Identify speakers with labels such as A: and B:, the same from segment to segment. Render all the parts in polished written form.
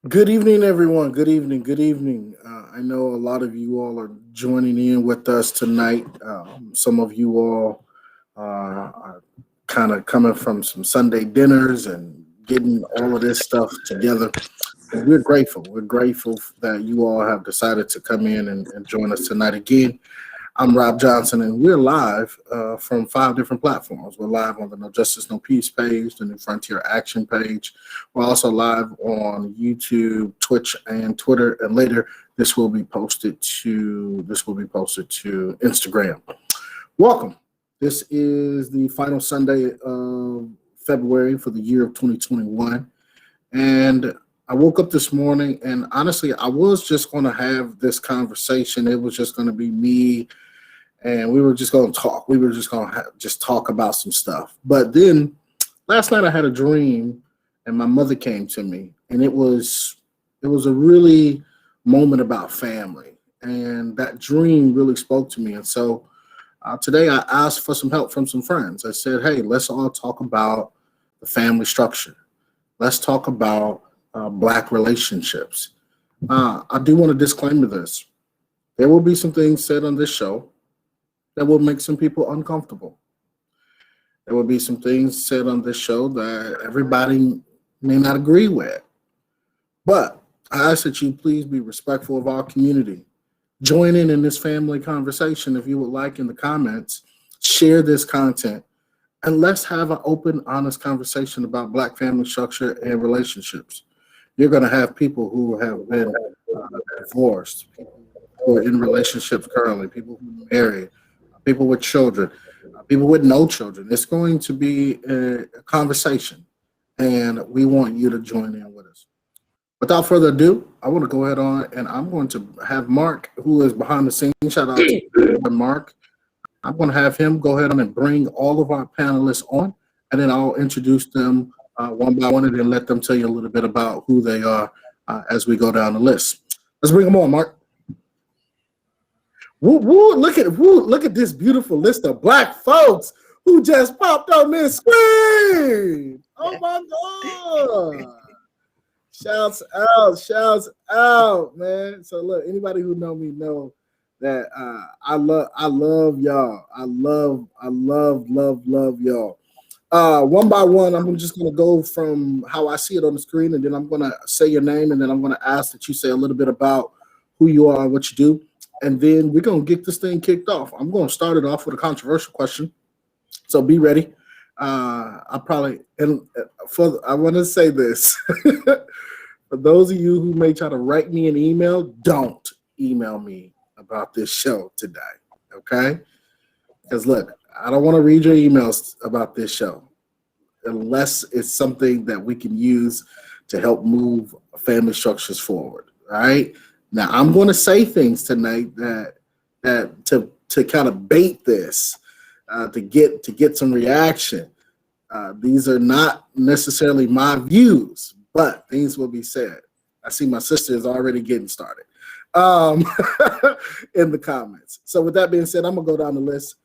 A: Good evening, everyone. Good evening. Good evening. I know a lot of you all are joining in with us tonight. Some of you all are kind of coming from some Sunday dinners and getting all of this stuff together. And we're grateful. We're grateful that you all have decided to come in and join us tonight again. I'm Rob Johnson, and we're live from five different platforms. We're live on the No Justice, No Peace page, the New Frontier Action page. We're also live on YouTube, Twitch, and Twitter. And later, this will be posted to Instagram. Welcome. This is the final Sunday of February for the year of 2021, and I woke up this morning, and honestly, I was just going to have this conversation. It was just going to be me, and we were just going to talk. We were just going to just talk about some stuff. But then last night I had a dream, and my mother came to me, and it was a really moment about family, and that dream really spoke to me. And so today I asked for some help from some friends. I said, "Hey, let's all talk about the family structure. Let's talk about Black relationships." I do want to disclaimer this. There will be some things said on this show that will make some people uncomfortable. There will be some things said on this show that everybody may not agree with. But I ask that you please be respectful of our community. Join in this family conversation if you would like in the comments. Share this content and let's have an open, honest conversation about Black family structure and relationships. You're going to have people who have been divorced, people who are in relationships currently, people who are married, people with children, people with no children. It's going to be a conversation, and we want you to join in with us. Without further ado, I want to go ahead on, and I'm going to have Mark, who is behind the scenes. Shout out to Mark. I'm going to have him go ahead on and bring all of our panelists on, and then I'll introduce them one by one and then let them tell you a little bit about who they are as we go down the list. Let's bring them on, Mark. Woo, woo, look at this beautiful list of Black folks who just popped on this screen. Oh my God. Shouts out, man. So look, anybody who know me know that I love y'all. I love y'all. One by one, I'm just gonna go from how I see it on the screen, and then I'm gonna say your name, and then I'm gonna ask that you say a little bit about who you are and what you do, and then we're gonna get this thing kicked off. I'm gonna start it off with a controversial question, so be ready. I probably and I want to say this for those of you who may try to write me an email, don't email me about this show today, okay? Because look, I don't want to read your emails about this show unless it's something that we can use to help move family structures forward. All right. Now I'm going to say things tonight that to kind of bait this to get some reaction. These are not necessarily my views, but things will be said. I see my sister is already getting started um, in the comments. So with that being said, I'm gonna go down the list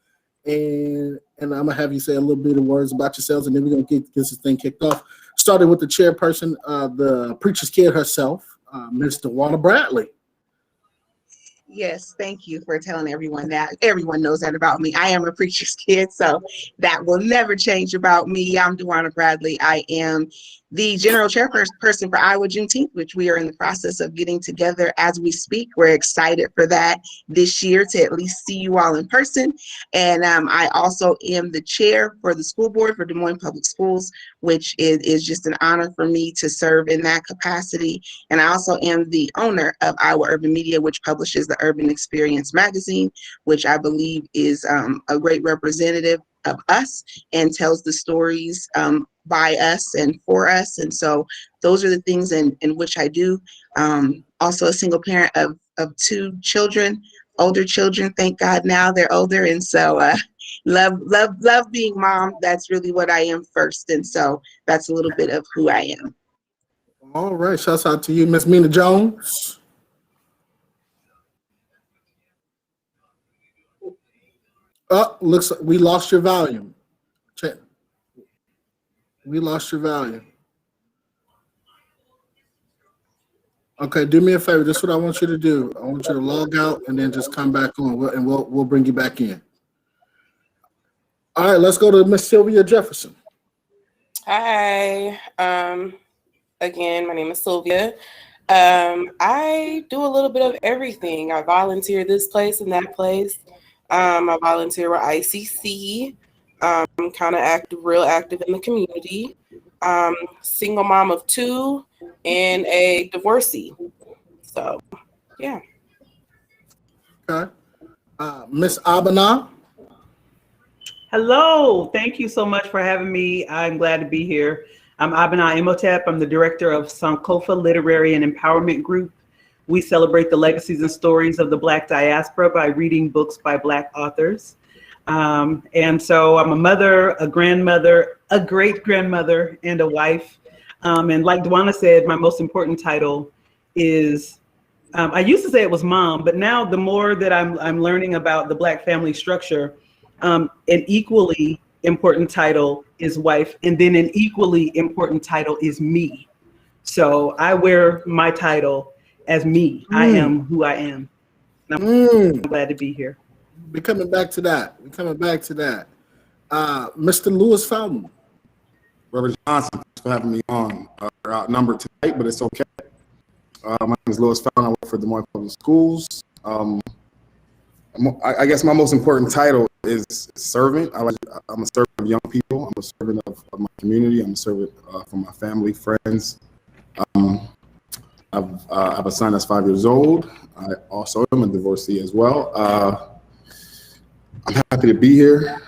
A: and I'm gonna have you say a little bit of words about yourselves, and then we're gonna get this thing kicked off. Starting with the chairperson, the preacher's kid herself, Miss DeWanna Bradley.
B: Yes, thank you for telling everyone that. Everyone knows that about me. I am a preacher's kid, so that will never change about me. I'm DeWanna Bradley. I am the general chairperson for Iowa Juneteenth, which we are in the process of getting together as we speak. We're excited for that this year to at least see you all in person. And I also am the chair for the school board for Des Moines Public Schools, which is just an honor for me to serve in that capacity. And I also am the owner of Iowa Urban Media, which publishes the Urban Experience magazine, which I believe is a great representative of us and tells the stories by us and for us. And so those are the things in which I do. Also a single parent of two children, older children, thank God now they're older. And so love being mom. That's really what I am first. And so that's a little bit of who I am.
A: All right, shouts out to you, Miss Mina Jones. Oh, looks like we lost your volume. We lost your volume. Okay, do me a favor. This is what I want you to do. I want you to log out and then just come back on, and we'll bring you back in. All right, let's go to Miss Sylvia Jefferson.
C: Hi. Again, my name is Sylvia. I do a little bit of everything. I volunteer this place and that place. I volunteer with ICC. I'm kind of real active in the community. Single mom of 2 and a divorcee. So, yeah.
A: Okay. Miss Abana.
D: Hello, thank you so much for having me. I'm glad to be here. I'm Abana Imhotep. I'm the director of Sankofa Literary and Empowerment Group. We celebrate the legacies and stories of the Black diaspora by reading books by Black authors. And so I'm a mother, a grandmother, a great grandmother, and a wife. And like Dwana said, my most important title is, I used to say it was mom, but now the more that I'm learning about the Black family structure, an equally important title is wife, and then an equally important title is me. So I wear my title as me. I am who I am. And I'm glad to be here.
A: We're coming back to that. Mr. Lewis Fountain.
E: Reverend Johnson, thanks for having me on. We're outnumbered tonight, but it's okay. My name is Lewis Fountain. I work for Des Moines Public Schools. I guess my most important title is servant. I'm a servant of young people. I'm a servant of my community. I'm a servant for my family, friends. I have a son that's 5 years old. I also am a divorcee as well. I'm happy to be here.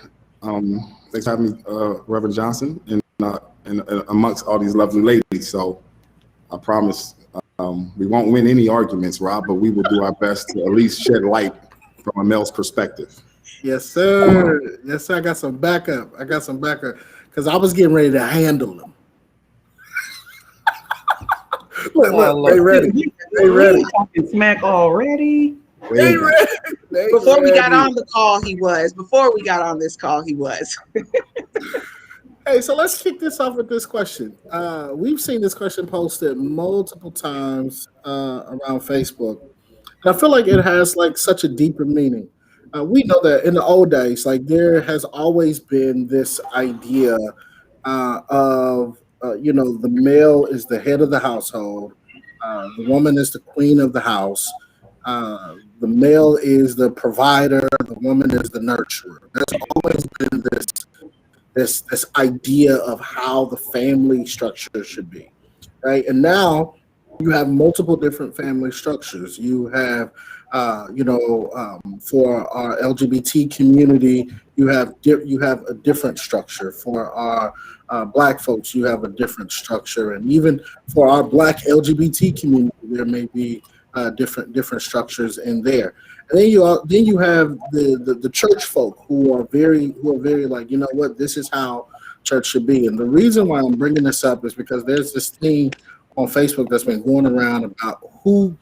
E: Thanks for having me, Reverend Johnson, and amongst all these lovely ladies. So I promise we won't win any arguments, Rob, but we will do our best to at least shed light from a male's perspective.
A: Yes, sir. Yes, sir. I got some backup because I was getting ready to handle them. Look, they ready. They ready.
D: Smack already.
A: They ready.
B: Before we got on the call, he was. Before we got on this call, he was.
A: Hey, so let's kick this off with this question. We've seen this question posted multiple times around Facebook. And I feel like it has like such a deeper meaning. We know that in the old days, like there has always been this idea of the male is the head of the household, the woman is the queen of the house, the male is the provider, the woman is the nurturer. There's always been this idea of how the family structure should be, right? And now you have multiple different family structures. You have, for our LGBT community, you have a different structure. For our Black folks, you have a different structure, and even for our Black LGBT community, there may be different structures in there. And then you have the church folk who are very like, you know what, this is how church should be. And the reason why I'm bringing this up is because there's this thing on Facebook that's been going around about who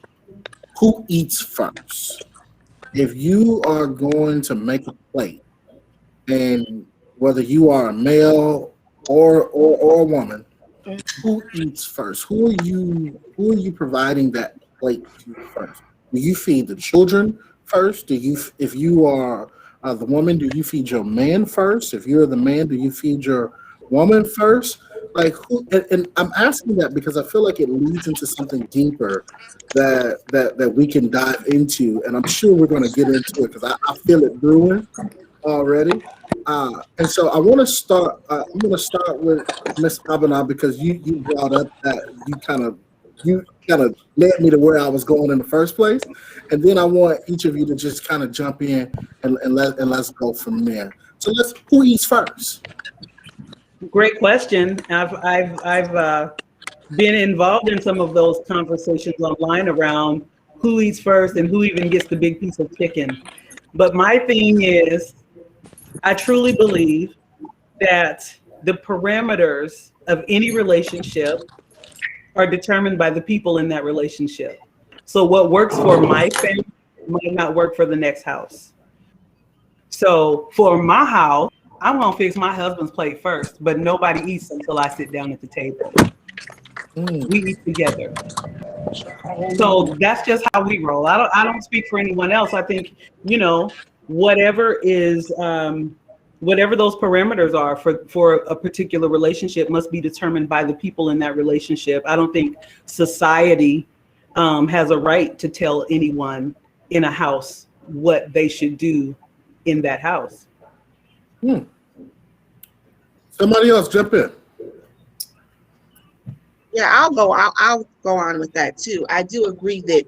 A: eats first. If you are going to make a plate, and whether you are a male or a woman, who eats first? Who are you providing that plate to first? Do you feed the children first? If you are the woman, do you feed your man first? If you're the man, do you feed your woman first? Like who? And I'm asking that because I feel like it leads into something deeper that we can dive into, and I'm sure we're going to get into it because I feel it brewing already. And so I want to start. I'm going to start with Miss Abana because you brought up that you kind of led me to where I was going in the first place, and then I want each of you to just kind of jump in and let's go from there. So who eats first?
D: Great question. I've been involved in some of those conversations online around who eats first and who even gets the big piece of chicken. But my thing is, I truly believe that the parameters of any relationship are determined by the people in that relationship. So what works for my family might not work for the next house. So for my house, I'm gonna fix my husband's plate first, but nobody eats until I sit down at the table. We eat together. So that's just how we roll. I don't speak for anyone else. I think, whatever is whatever those parameters are for a particular relationship must be determined by the people in that relationship. I don't think society has a right to tell anyone in a house what they should do in that house.
A: Somebody else jump in.
B: Yeah, I'll go on with that too. I do agree that,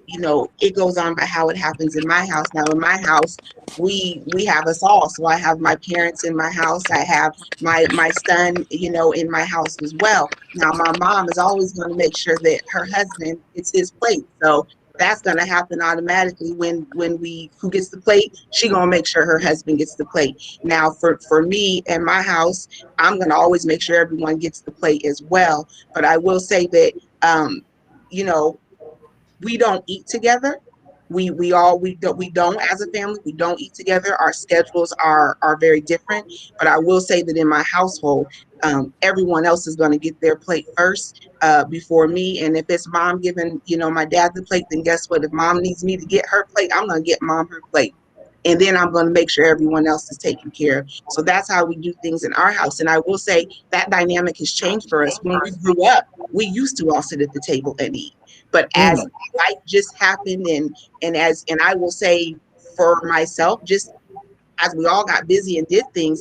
B: it goes on by how it happens in my house. Now in my house, we have us all. So I have my parents in my house. I have my son, in my house as well. Now my mom is always going to make sure that her husband gets his plate. So that's going to happen automatically when who gets the plate, she going to make sure her husband gets the plate. Now for me and my house, I'm going to always make sure everyone gets the plate as well. But I will say that, we don't eat together. We don't as a family, we don't eat together. Our schedules are very different. But I will say that in my household, everyone else is going to get their plate first before me. And if it's mom giving, my dad the plate, then guess what? If mom needs me to get her plate, I'm going to get mom her plate. And then I'm going to make sure everyone else is taken care of. So that's how we do things in our house. And I will say that dynamic has changed for us. When we grew up, we used to all sit at the table and eat. But as life just happened, and I will say for myself, just as we all got busy and did things,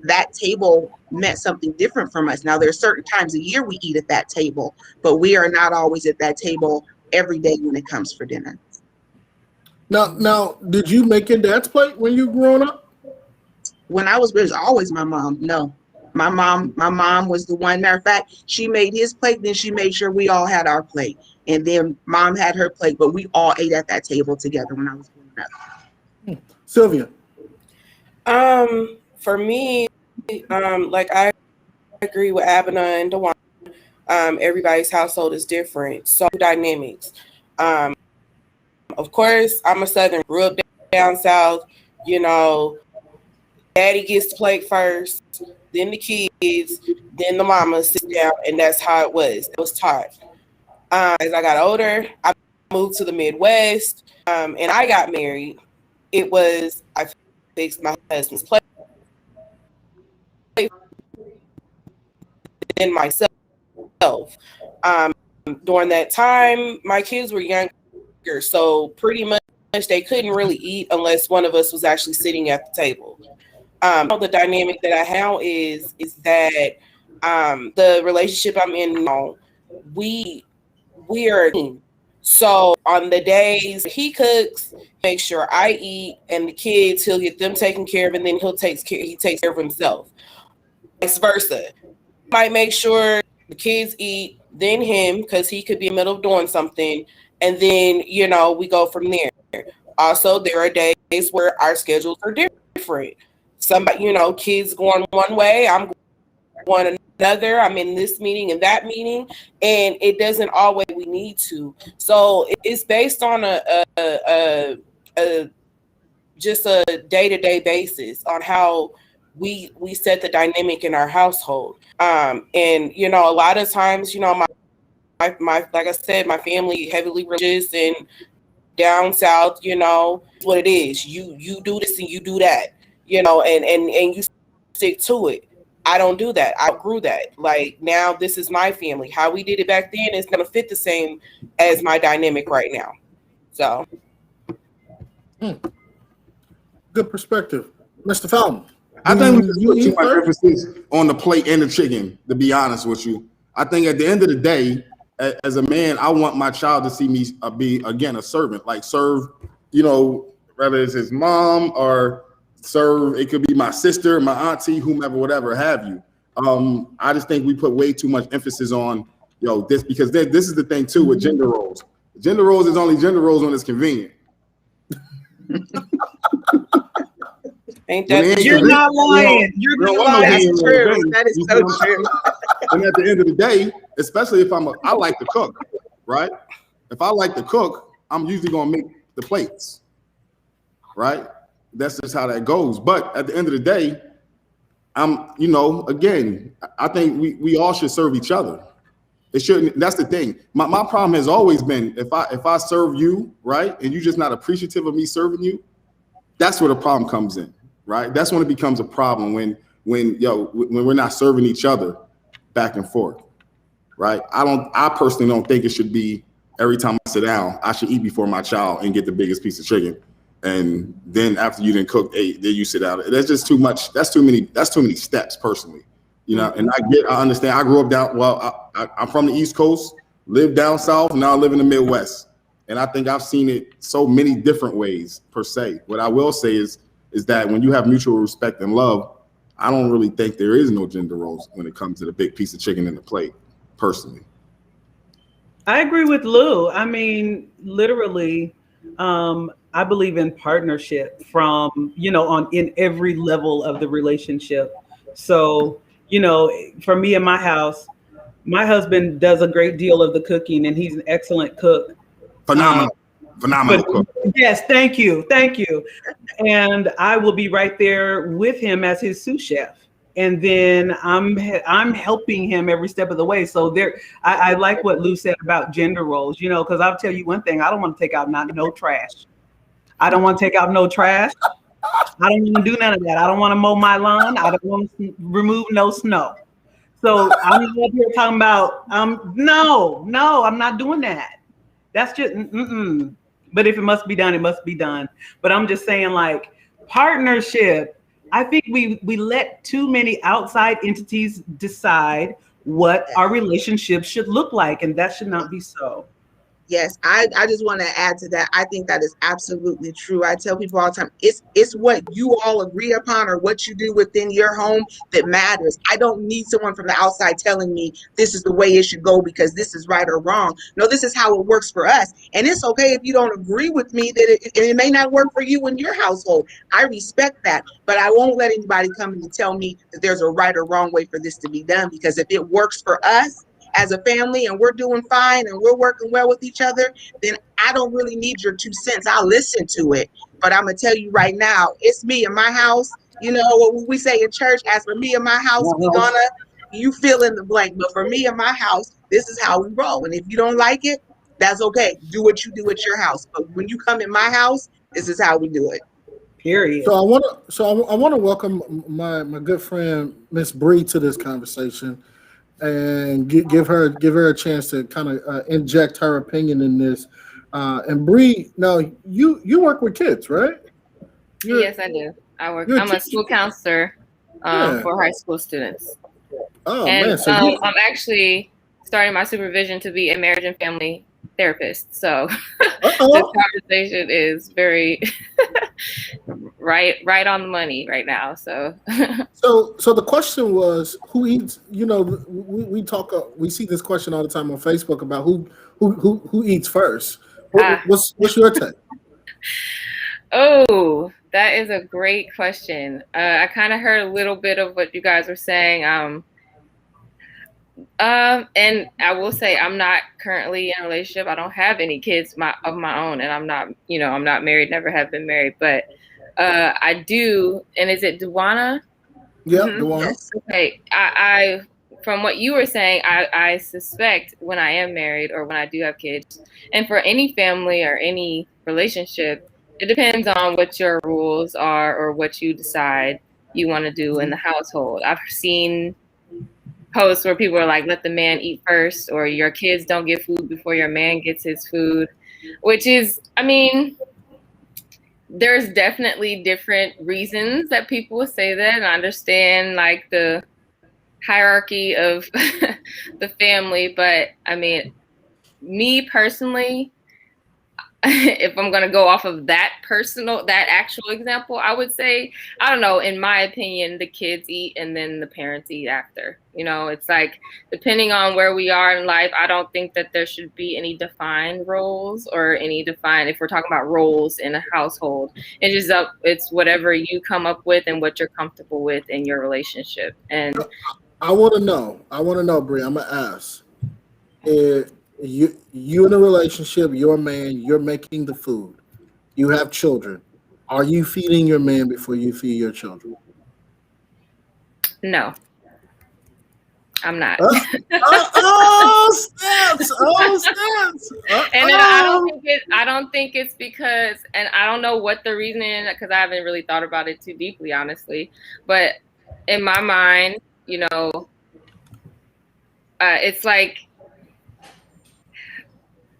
B: that table meant something different from us. Now, there are certain times a year we eat at that table, but we are not always at that table every day when it comes for dinner.
A: Now, did you make your dad's plate when you were growing up?
B: When I was, it was always my mom. No, my mom was the one. Matter of fact, she made his plate, then she made sure we all had our plate, and then mom had her plate. But we all ate at that table together when I was growing up.
A: Sylvia.
C: For me, like I agree with Abena and Dewan. Everybody's household is different, so dynamics. Of course, I'm a Southern, grew up down South. Daddy gets the plate first, then the kids, then the mama sit down, and that's how it was. It was taught. As I got older, I moved to the Midwest, and I got married. It was I fixed my husband's plate, and myself. During that time, my kids were younger, so pretty much they couldn't really eat unless one of us was actually sitting at the table. The dynamic that I have is that the relationship I'm in now, we are a team. So on the days he cooks, make sure I eat, and the kids, he'll get them taken care of, and then he takes care of himself. Vice versa. Might make sure the kids eat, then him, because he could be in the middle of doing something, and then we go from there. Also, there are days where our schedules are different. Somebody, kids going one way, I'm going another. I'm in this meeting and that meeting, and it doesn't always we need to. So it's based on a just a day-to-day basis on how we set the dynamic in our household. And a lot of times, my like I said, my family heavily religious and down south, what it is. You do this and you do that, and you stick to it. I don't do that. I outgrew that. Like now this is my family. How we did it back then is gonna fit the same as my dynamic right now. So
A: Good perspective. Mr. Fountain.
E: I think we
A: you
E: put too
A: eat
E: much
A: first?
E: emphasis on the plate and the chicken, to be honest with you. I think at the end of the day, as a man, I want my child to see me be, again, a servant, like serve, whether it's his mom or serve, it could be my sister, my auntie, whomever, whatever have you. I just think we put way too much emphasis on, this, because this is the thing too with gender roles. Gender roles is only gender roles when it's convenient.
C: ain't that
D: You're not lying. You're not lying.
B: That's true. That is so true.
E: And at the end of the day, especially if I like to cook, right? If I like to cook, I'm usually gonna make the plates, right? That's just how that goes. But at the end of the day, again, I think we all should serve each other. It shouldn't. That's the thing. My problem has always been if I serve you, right, and you're just not appreciative of me serving you, that's where the problem comes in, right? That's when it becomes a problem when we're not serving each other back and forth, right? I personally don't think it should be every time I sit down, I should eat before my child and get the biggest piece of chicken. And then after you didn't cook, then you sit down. That's just too much. That's too many steps personally, you know. And I understand. I grew up down. Well, I'm from the East Coast, lived down south, now I live in the Midwest, and I think I've seen it so many different ways per se. What I will say is that when you have mutual respect and love, I don't really think there is no gender roles when it comes to the big piece of chicken in the plate, personally.
D: I agree with Lou. I mean, literally, I believe in partnership from, in every level of the relationship. So, for me in my house, my husband does a great deal of the cooking and he's an excellent cook.
E: Phenomenal cook.
D: Yes, thank you. And I will be right there with him as his sous chef. And then I'm helping him every step of the way. So I like what Lou said about gender roles, because I'll tell you one thing, I don't want to take out no trash. I don't want to take out no trash. I don't want to do none of that. I don't want to mow my lawn. I don't want to remove no snow. So I'm up here talking about, no, I'm not doing that. That's just, But if it must be done, it must be done. But I'm just saying, like, partnership, I think we let too many outside entities decide what our relationship should look like, and that should not be so.
B: Yes, I just want to add to that. I think that is absolutely true. I tell people all the time, it's what you all agree upon or what you do within your home that matters. I don't need someone from the outside telling me this is the way it should go because this is right or wrong. No, this is how it works for us. And it's okay if you don't agree with me that it may not work for you in your household. I respect that, but I won't let anybody come in and tell me that there's a right or wrong way for this to be done, because if it works for us as a family and we're doing fine and we're working well with each other, then I don't really need your 2 cents. I'll listen to it. But I'm going to tell you right now, it's me in my house. You know what we say in church, as for me in my house, you fill in the blank. But for me in my house, this is how we roll. And if you don't like it, that's okay. Do what you do at your house. But when you come in my house, this is how we do it.
D: Period.
A: So I want to welcome my good friend Miss Bree to this conversation, and give her a chance to kind of inject her opinion in this. And Bree, now you work with kids, right?
F: Yes, I do. I'm a school counselor for high school students.
A: Oh,
F: and
A: man! So
F: I'm actually starting my supervision to be a marriage and family therapist. So this conversation is very right on the money right now. So
A: so the question was, who eats? We see this question all the time on Facebook about who eats first. What's your take?
F: Oh, that is a great question. I kind of heard a little bit of what you guys were saying. And I will say I'm not currently in a relationship. I don't have any kids of my own, and I'm not married, never have been married, but I do. And is it Duana?
A: Yeah, Duana.
F: Okay. I from what you were saying, I suspect when I am married or when I do have kids, and for any family or any relationship, it depends on what your rules are or what you decide you want to do in the household. I've seen posts where people are like, let the man eat first, or your kids don't get food before your man gets his food, which is, I mean, there's definitely different reasons that people would say that. And I understand like the hierarchy of the family, but I mean, me personally, if I'm going to go off of that actual example, I would say, I don't know, in my opinion, the kids eat and then the parents eat after. It's like, depending on where we are in life, I don't think that there should be any defined roles or if we're talking about roles in a household. It's whatever you come up with and what you're comfortable with in your relationship. And
A: I want to know, Bree, I'm going to ask. If you in a relationship, you're a man, you're making the food, you have children, are you feeding your man before you feed your children?
F: No. I'm not.
A: Oh, snaps! Oh, snaps!
F: And then I don't think it's because, and I don't know what the reason is, because I haven't really thought about it too deeply, honestly. But in my mind, it's like,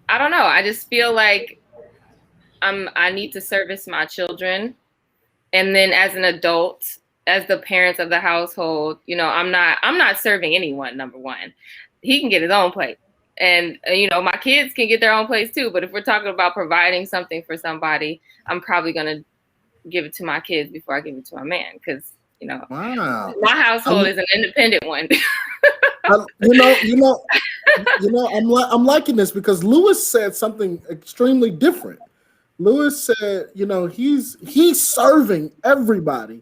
F: I don't know. I just feel like I need to service my children, and then as an adult, as the parents of the household, I'm not serving anyone. Number one, he can get his own plate, and my kids can get their own plates too. But if we're talking about providing something for somebody, I'm probably gonna give it to my kids before I give it to my man, because
A: wow.
F: My household is an independent one.
A: I'm liking this because Lewis said something extremely different. Lewis said, he's serving everybody,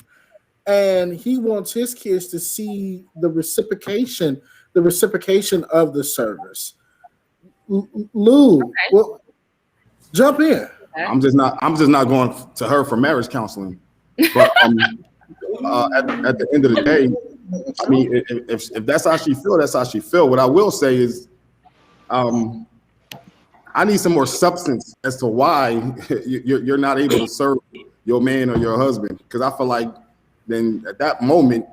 A: and he wants his kids to see the reciprocation of the service. Lou,
F: Okay.
A: well, jump in.
E: I'm just not going to her for marriage counseling. But at the end of the day, I mean, if that's how she feel, that's how she feel. What I will say is, I need some more substance as to why you're not able to serve your man or your husband. Because I feel like then at that moment,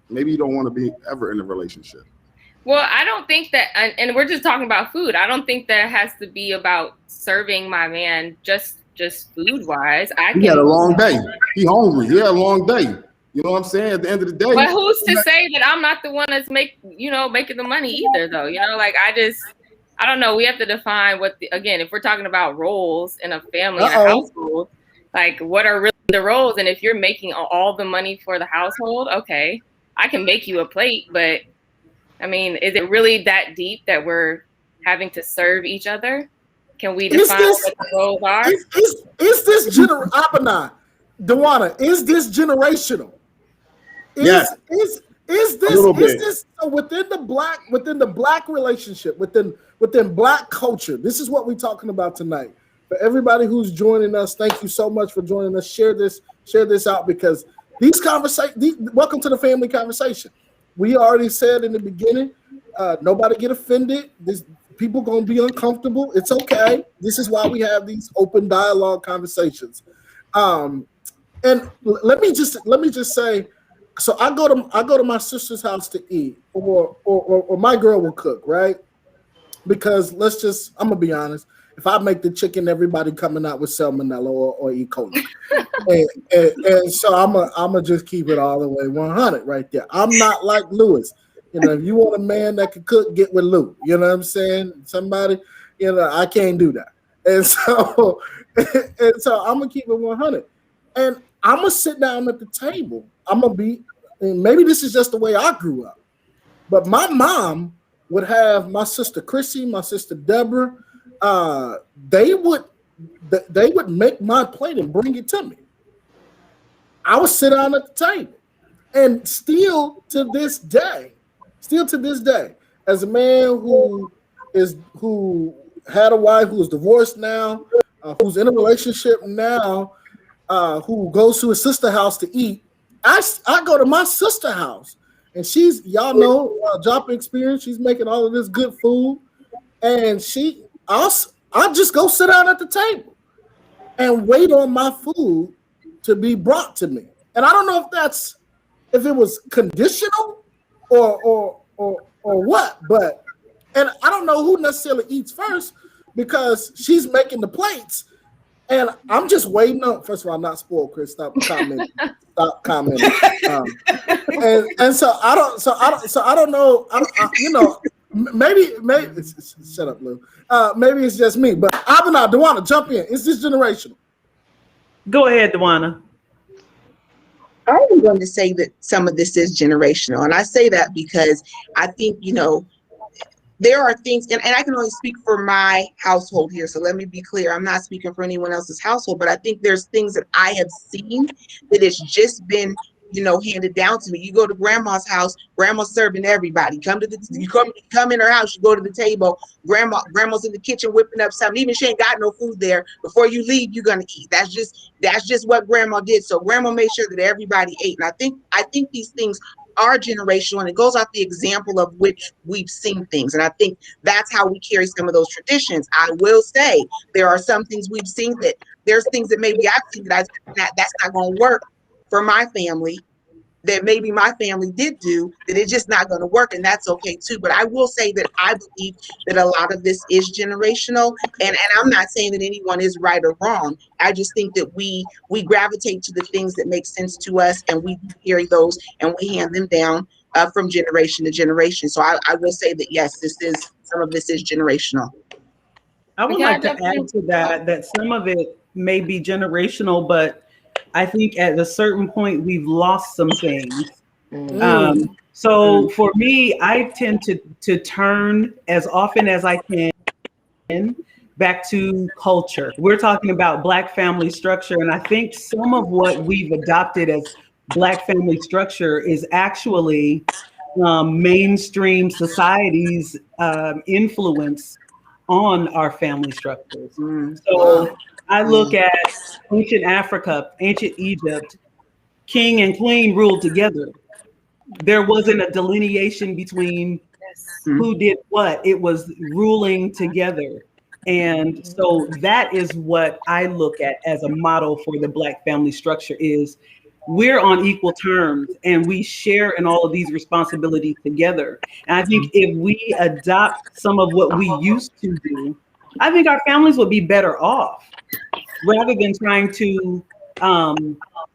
E: maybe you don't want to be ever in a relationship.
F: Well, I don't think that, and we're just talking about food. I don't think that it has to be about serving my man just food wise.
E: He had a long day. He hungry. He had a long day. You know what I'm saying? At the end of the day.
F: But who's to say that I'm not the one that's making the money either, though? I don't know. We have to define again, if we're talking about roles in a family, in a household, like what are really the roles? And if you're making all the money for the household, okay, I can make you a plate, but I mean, is it really that deep that we're having to serve each other? Can we define what the roles are?
A: Is this Dewana, is this generational?
E: Yes.
A: Is this within the black relationship, within black culture? This is what we're talking about tonight. For everybody who's joining us, thank you so much for joining us. Share this out, because welcome to the family conversation. We already said in the beginning, nobody get offended. People gonna be uncomfortable. It's okay. This is why we have these open dialogue conversations. And let me just say, so I go to my sister's house to eat, or my girl will cook, right? Because I'm gonna be honest. If I make the chicken, everybody coming out with salmonella or E. coli, and so I'm gonna just keep it all the way 100 right there. I'm not like Lewis. If you want a man that can cook, get with Lou. You know what I'm saying? Somebody, I can't do that. And so I'm gonna keep it 100, and I'm gonna sit down at the table. And maybe this is just the way I grew up, but my mom would have my sister Chrissy, my sister Deborah. They would make my plate and bring it to me. I would sit down at the table, and still to this day, as a man who had a wife who is divorced now, who's in a relationship now, who goes to his sister's house to eat, I go to my sister's house, and she's, y'all know, job experience. She's making all of this good food, and I'll just go sit down at the table and wait on my food to be brought to me. And I don't know if it was conditional or what, but, and I don't know who necessarily eats first, because she's making the plates and I'm just waiting on. First of all, I'm not spoiled, Chris. Stop commenting. And so I don't know. Maybe shut up, Lou. Maybe it's just me, but Dewana, jump in. Is this generational?
D: Go ahead, Dewana.
B: I'm going to say that some of this is generational, and I say that because I think there are things, and I can only speak for my household here, so let me be clear. I'm not speaking for anyone else's household, but I think there's things that I have seen that it's just been handed down to me. You go to grandma's house, grandma's serving everybody. You come in her house, you go to the table, grandma's in the kitchen whipping up something. Even if she ain't got no food there, before you leave, you're gonna eat. That's just what grandma did. So grandma made sure that everybody ate. And I think these things are generational, and it goes off the example of which we've seen things. And I think that's how we carry some of those traditions. I will say there are some things we've seen that there's things that maybe I've seen that's not going to work for my family, that maybe my family did do, that it's just not going to work, and that's okay too. But I will say that I believe that a lot of this is generational, and I'm not saying that anyone is right or wrong. I just think that we gravitate to the things that make sense to us, and we carry those and we hand them down from generation to generation. So I will say that yes, some of this is generational.
D: I would
F: Okay,
D: like to add to that some of it may be generational, but I think at a certain point we've lost some things. So for me, I tend to turn as often as I can back to culture. We're talking about Black family structure, and I think some of what we've adopted as Black family structure is actually mainstream society's influence on our family structures. So I look at ancient Africa, ancient Egypt, king and queen ruled together. There wasn't a delineation between who did what. It was ruling together. And so that is what I look at as a model for the Black family structure is we're on equal terms and we share in all of these responsibilities together. And I think if we adopt some of what we used to do, I think our families would be better off rather than trying to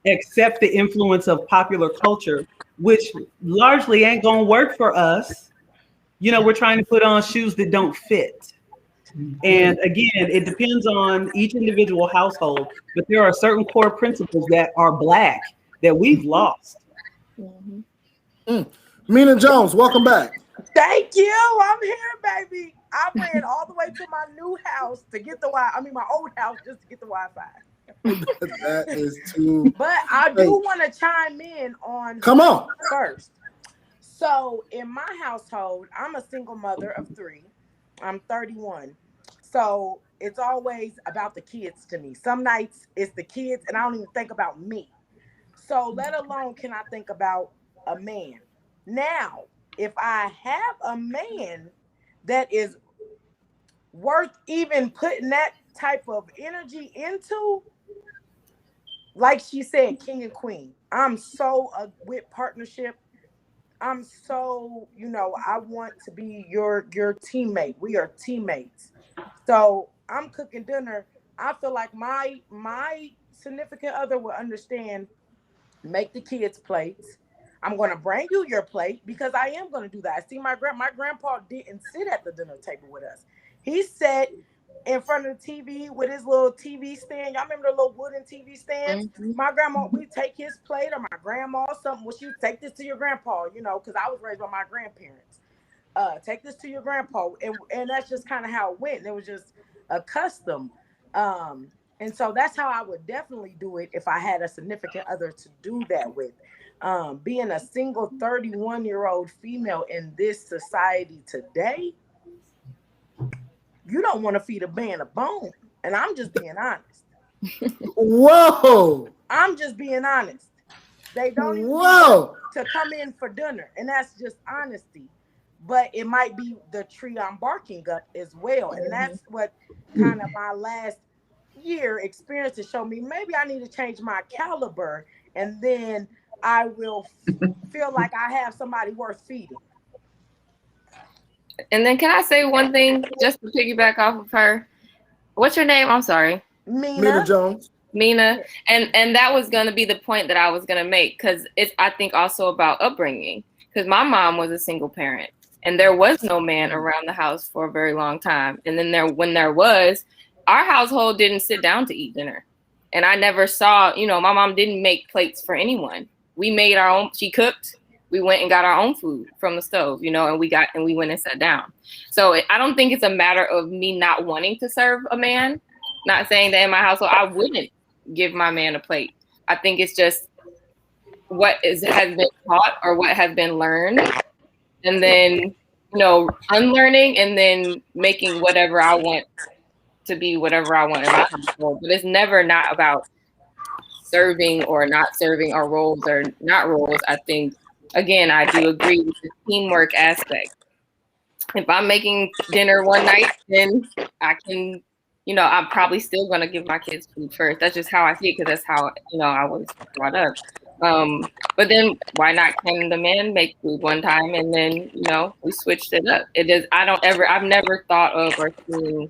D: accept the influence of popular culture, which largely ain't gonna work for us. You know, we're trying to put on shoes that don't fit. And again, it depends on each individual household, but there are certain core principles that are Black that we've lost.
A: Mina Jones, welcome back.
G: Thank you. I'm here, baby. I ran all the way to my new house to get the my old house just to get the Wi-Fi.
A: That is too.
G: But I do want to chime in on.
A: Come on.
G: First. So in my household, I'm a single mother of 3. I'm 31. So it's always about the kids to me. Some nights it's the kids and I don't even think about me. So let alone can I think about a man. Now, if I have a man that is worth even putting that type of energy into, like she said, king and queen. I'm so with partnership. I'm so, I want to be your teammate. We are teammates. So I'm cooking dinner. I feel like my significant other will understand, make the kids' plates. I'm going to bring you your plate because I am going to do that. I see my grandpa didn't sit at the dinner table with us. He sat in front of the TV with his little TV stand. Y'all remember the little wooden TV stands? My grandma, we take his plate or my grandma or something. Well, she would take this to your grandpa, because I was raised by my grandparents. Take this to your grandpa. And that's just kind of how it went. And it was just a custom. And so that's how I would definitely do it if I had a significant other to do that with. Being a single 31-year-old female in this society today, you don't want to feed a man a bone. And I'm just being honest.
A: Whoa.
G: I'm just being honest. They don't even to come in for dinner. And that's just honesty. But it might be the tree I'm barking up as well. And that's what kind of my last year experience to show me maybe I need to change my caliber. And then I will feel like I have somebody worth feeding.
F: And then can I say one thing just to piggyback off of her? What's your name? I'm sorry.
A: Mina Jones.
F: Mina. And that was going to be the point that I was going to make because it's, I think, also about upbringing. Because my mom was a single parent and there was no man around the house for a very long time. And then when there was, our household didn't sit down to eat dinner. And I never saw, my mom didn't make plates for anyone. We made our own, she cooked. We went and got our own food from the stove, and we went and sat down. So I don't think it's a matter of me not wanting to serve a man. Not saying that in my household, I wouldn't give my man a plate. I think it's just what has been taught or what has been learned. And then, unlearning and then making whatever I want to be whatever I want in my household. But it's never not about serving or not serving or roles or not roles. I think again, I do agree with the teamwork aspect. If I'm making dinner one night, then I can, I'm probably still gonna give my kids food first. That's just how I see it, because that's how I was brought up. But then why not can the man make food one time and then we switched it up? I've never thought of or seen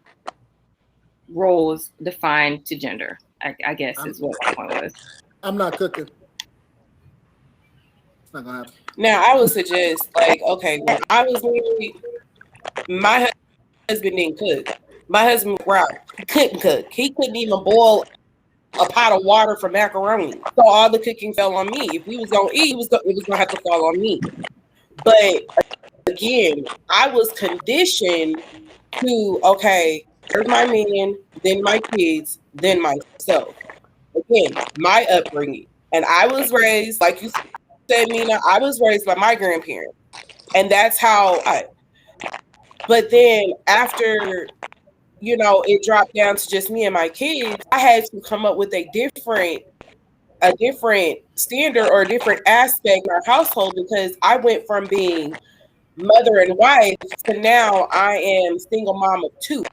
F: roles defined to gender. I guess is what my point was.
A: I'm not cooking. It's not gonna happen.
C: Now, I would suggest, like, okay, when I was married, my husband didn't cook. My husband, he couldn't cook. He couldn't even boil a pot of water for macaroni. So all the cooking fell on me. If we was gonna eat, it was gonna have to fall on me. But again, I was conditioned to, okay, first my man, then my kids, then myself. Again, my upbringing. And I was raised, like you said, Mina, I was raised by my grandparents. And that's how but then after, it dropped down to just me and my kids, I had to come up with a different standard or a different aspect in our household, because I went from being mother and wife to now I am single mom of 2.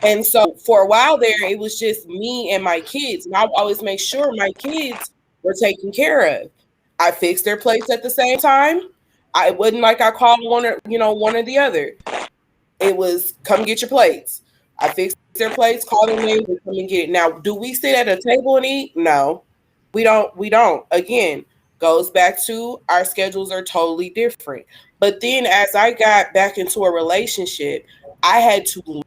C: And so for a while there, it was just me and my kids. And I would always make sure my kids were taken care of. I fixed their plates at the same time. I wasn't like I called one or the other. It was come get your plates. I fixed their plates, call them in, and come and get it. Now, do we sit at a table and eat? No, we don't. Again, goes back to our schedules are totally different. But then as I got back into a relationship, I had to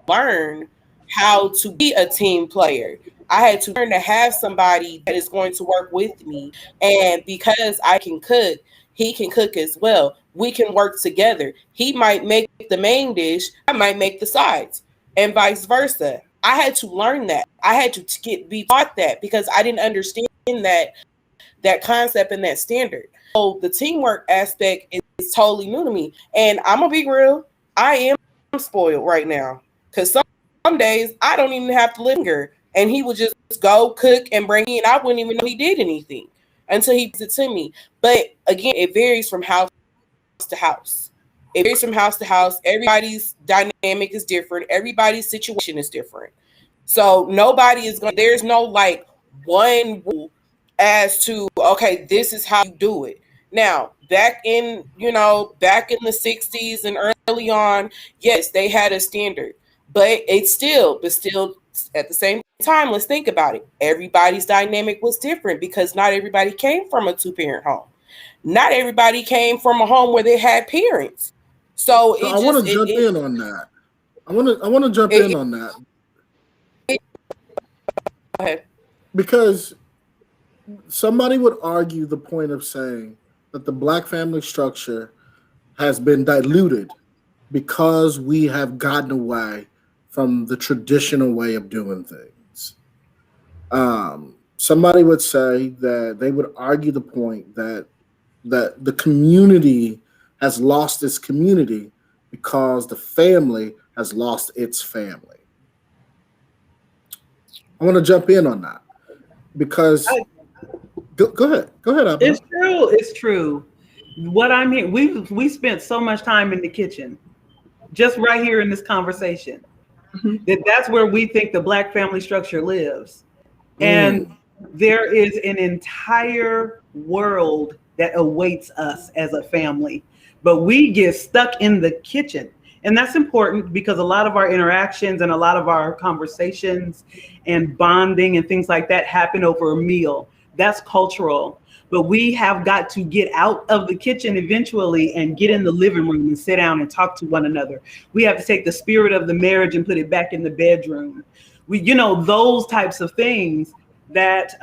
C: learn how to be a team player. I had to learn to have somebody that is going to work with me. And because I can cook, he can cook as well. We can work together. He might make the main dish, I might make the sides, and vice versa. I had to learn that. I had to be taught that, because I didn't understand that concept and that standard. So the teamwork aspect is totally new to me. And I'm gonna be real, I am spoiled right now, because some days I don't even have to linger, and he would just go cook and bring me, and I wouldn't even know he did anything until he gives it to me. But again, it varies from house to house. It varies from house to house. Everybody's dynamic is different. Everybody's situation is different. So there's no like one rule as to, okay, this is how you do it. Now, back in the 60s and early on, yes, they had a standard, but still at the same time, let's think about it. Everybody's dynamic was different, because not everybody came from a 2-parent home. Not everybody came from a home where they had parents. So
A: I want to jump in on that. I want to jump in on that.
C: Go ahead.
A: Because somebody would argue the point of saying that the Black family structure has been diluted because we have gotten away from the traditional way of doing things. Somebody would say that they would argue the point that the community has lost its community because the family has lost its family. I want to jump in on that because go ahead. Abba.
D: It's true. What I'm hearing, we spent so much time in the kitchen, just right here in this conversation. That's where we think the Black family structure lives. And there is an entire world that awaits us as a family, but we get stuck in the kitchen. And that's important, because a lot of our interactions and a lot of our conversations and bonding and things like that happen over a meal. That's cultural. But we have got to get out of the kitchen eventually and get in the living room and sit down and talk to one another. We have to take the spirit of the marriage and put it back in the bedroom. Those types of things that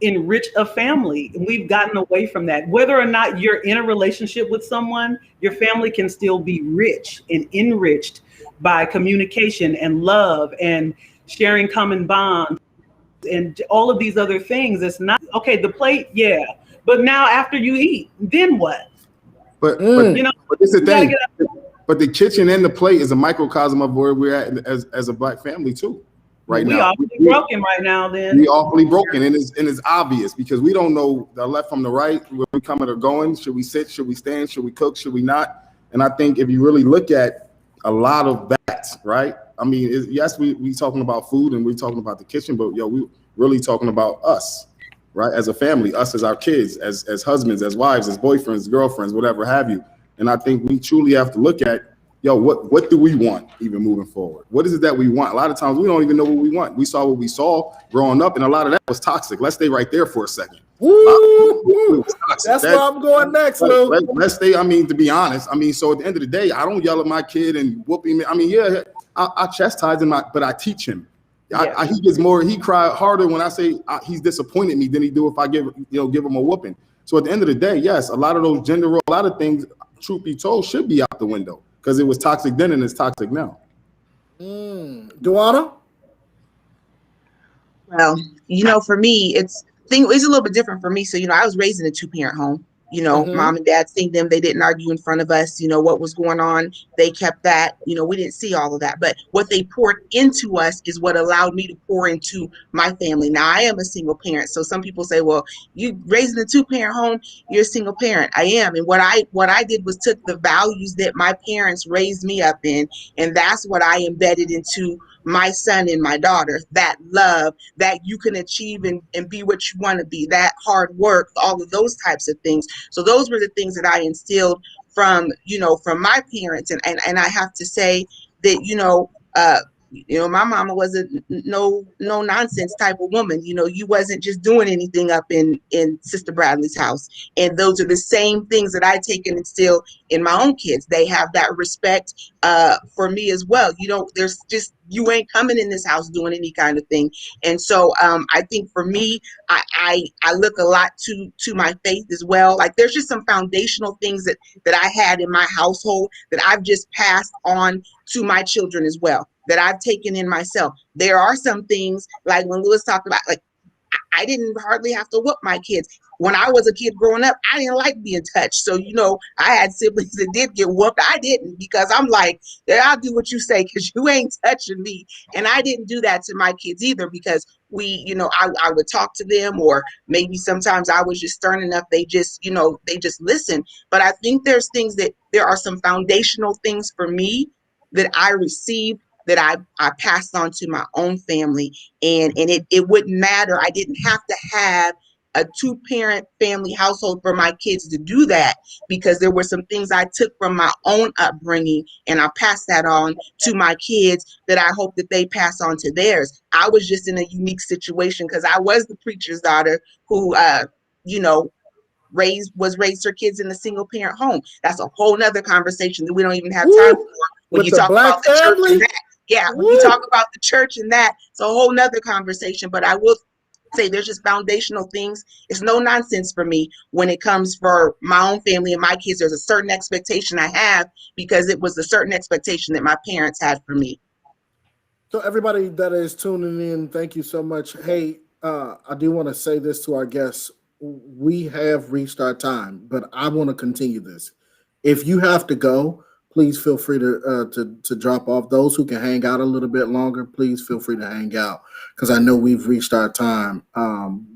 D: enrich a family. We've gotten away from that. Whether or not you're in a relationship with someone, your family can still be rich and enriched by communication and love and sharing common bonds and all of these other things. It's not, okay, the plate, yeah. But now after you eat, then what?
E: But it's the thing. But the kitchen and the plate is a microcosm of where we're at as a Black family too. right
D: we
E: now.
D: awfully broken right now. Then
E: we awfully broken, and it's obvious because we don't know the left from the right, where we coming or going. Should we sit? Should we stand? Should we cook? Should we not? And I think if you really look at a lot of that, right? I mean, yes, we talking about food and we talking about the kitchen, but we really talking about us, right? As a family, us as our kids, as husbands, as wives, as boyfriends, girlfriends, whatever have you. And I think we truly have to look at, what do we want even moving forward? What is it that we want? A lot of times we don't even know what we want. We saw what we saw growing up, and a lot of that was toxic. Let's stay right there for a second.
A: Woo! That's where I'm going next, Lou.
E: Let's stay. I mean, to be honest, so at the end of the day, I don't yell at my kid and whoop him. I mean, yeah, I chastise him, but I teach him. He gets more. He cry harder when I say he's disappointed me than he do if I give him a whooping. So at the end of the day, yes, a lot of those gender role, a lot of things, truth be told, should be out the window because it was toxic then and it's toxic now.
A: Duana?
B: Well, for me, it's a little bit different for me. So, I was raised in a 2-parent home. Mom and dad seen them. They didn't argue in front of us. What was going on, they kept that. We didn't see all of that. But what they poured into us is what allowed me to pour into my family. Now, I am a single parent. So some people say, well, you raised in a 2-parent home, you're a single parent. I am. And what I did was took the values that my parents raised me up in, and that's what I embedded into my son and my daughter, that love that you can achieve and be what you want to be, that hard work, all of those types of things. So those were the things that I instilled from my parents. And I have to say that, my mama was a no nonsense type of woman. You wasn't just doing anything up in Sister Bradley's house. And those are the same things that I take and instill in my own kids. They have that respect for me as well. You ain't coming in this house doing any kind of thing. And so I think for me, I look a lot to my faith as well. Like there's just some foundational things that I had in my household that I've just passed on to my children as well, that I've taken in myself. There are some things like when Lewis talked about, like I didn't hardly have to whoop my kids. When I was a kid growing up, I didn't like being touched. So, I had siblings that did get whooped. I didn't, because I'm like, yeah, I'll do what you say because you ain't touching me. And I didn't do that to my kids either because I would talk to them, or maybe sometimes I was just stern enough. They just listen. But I think there are some foundational things for me that I received that I passed on to my own family. And it wouldn't matter. I didn't have to have a 2-parent family household for my kids to do that, because there were some things I took from my own upbringing and I passed that on to my kids that I hope that they pass on to theirs. I was just in a unique situation because I was the preacher's daughter who, raised her kids in a single parent home. That's a whole nother conversation that we don't even have time for. When you talk about the church and that, when you talk about the church and that, it's a whole nother conversation. But I will say there's just foundational things. It's no nonsense for me when it comes for my own family and my kids. There's a certain expectation I have because it was a certain expectation that my parents had for me.
A: So everybody that is tuning in, thank you so much. Hey, I do want to say this to our guests. We have reached our time, but I want to continue this. If you have to go, please feel free to drop off. Those who can hang out a little bit longer, please feel free to hang out, because I know we've reached our time.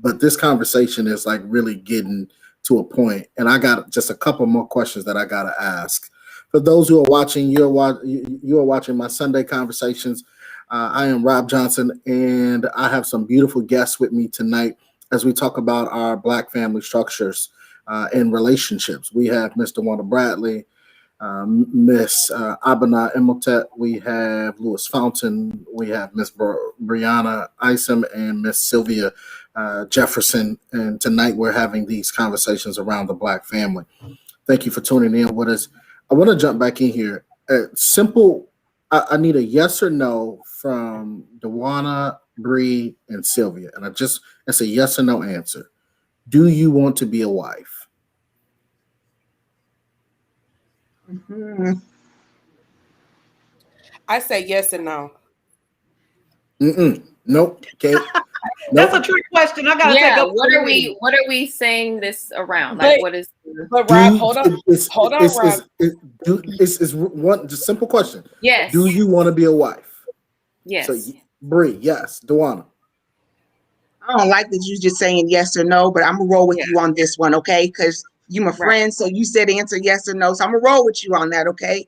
A: But this conversation is like really getting to a point, and I got just a couple more questions that I got to ask. For those who are watching, you are watching my Sunday Conversations. I am Rob Johnson, and I have some beautiful guests with me tonight as we talk about our Black family structures and relationships. We have Mr. Wanda Bradley, Miss Abana Imhotep, we have Lewis Fountain, we have Miss Brianna Isom, and Miss Sylvia Jefferson. And tonight we're having these conversations around the Black family. Thank you for tuning in with us. I want to jump back in here. Simple. I need a yes or no from Duana, Bree, and Sylvia. And it's a yes or no answer. Do you want to be a wife?
B: Mm-hmm.
C: I say yes and no.
A: Nope. Okay.
D: That's a trick question. I gotta take up.
F: What are we saying this around? Like, what is?
C: But Rob, hold on, Rob.
A: It's one just simple question.
F: Yes.
A: Do you want to be a wife?
F: Yes.
A: So Bree, yes. Dewana.
B: I don't like that you just saying yes or no, but I'm gonna roll with
F: Yeah.
B: you on this one, okay? Because you my
F: Right.
B: friend, so you said answer yes or no. So I'm gonna roll with you on that, okay?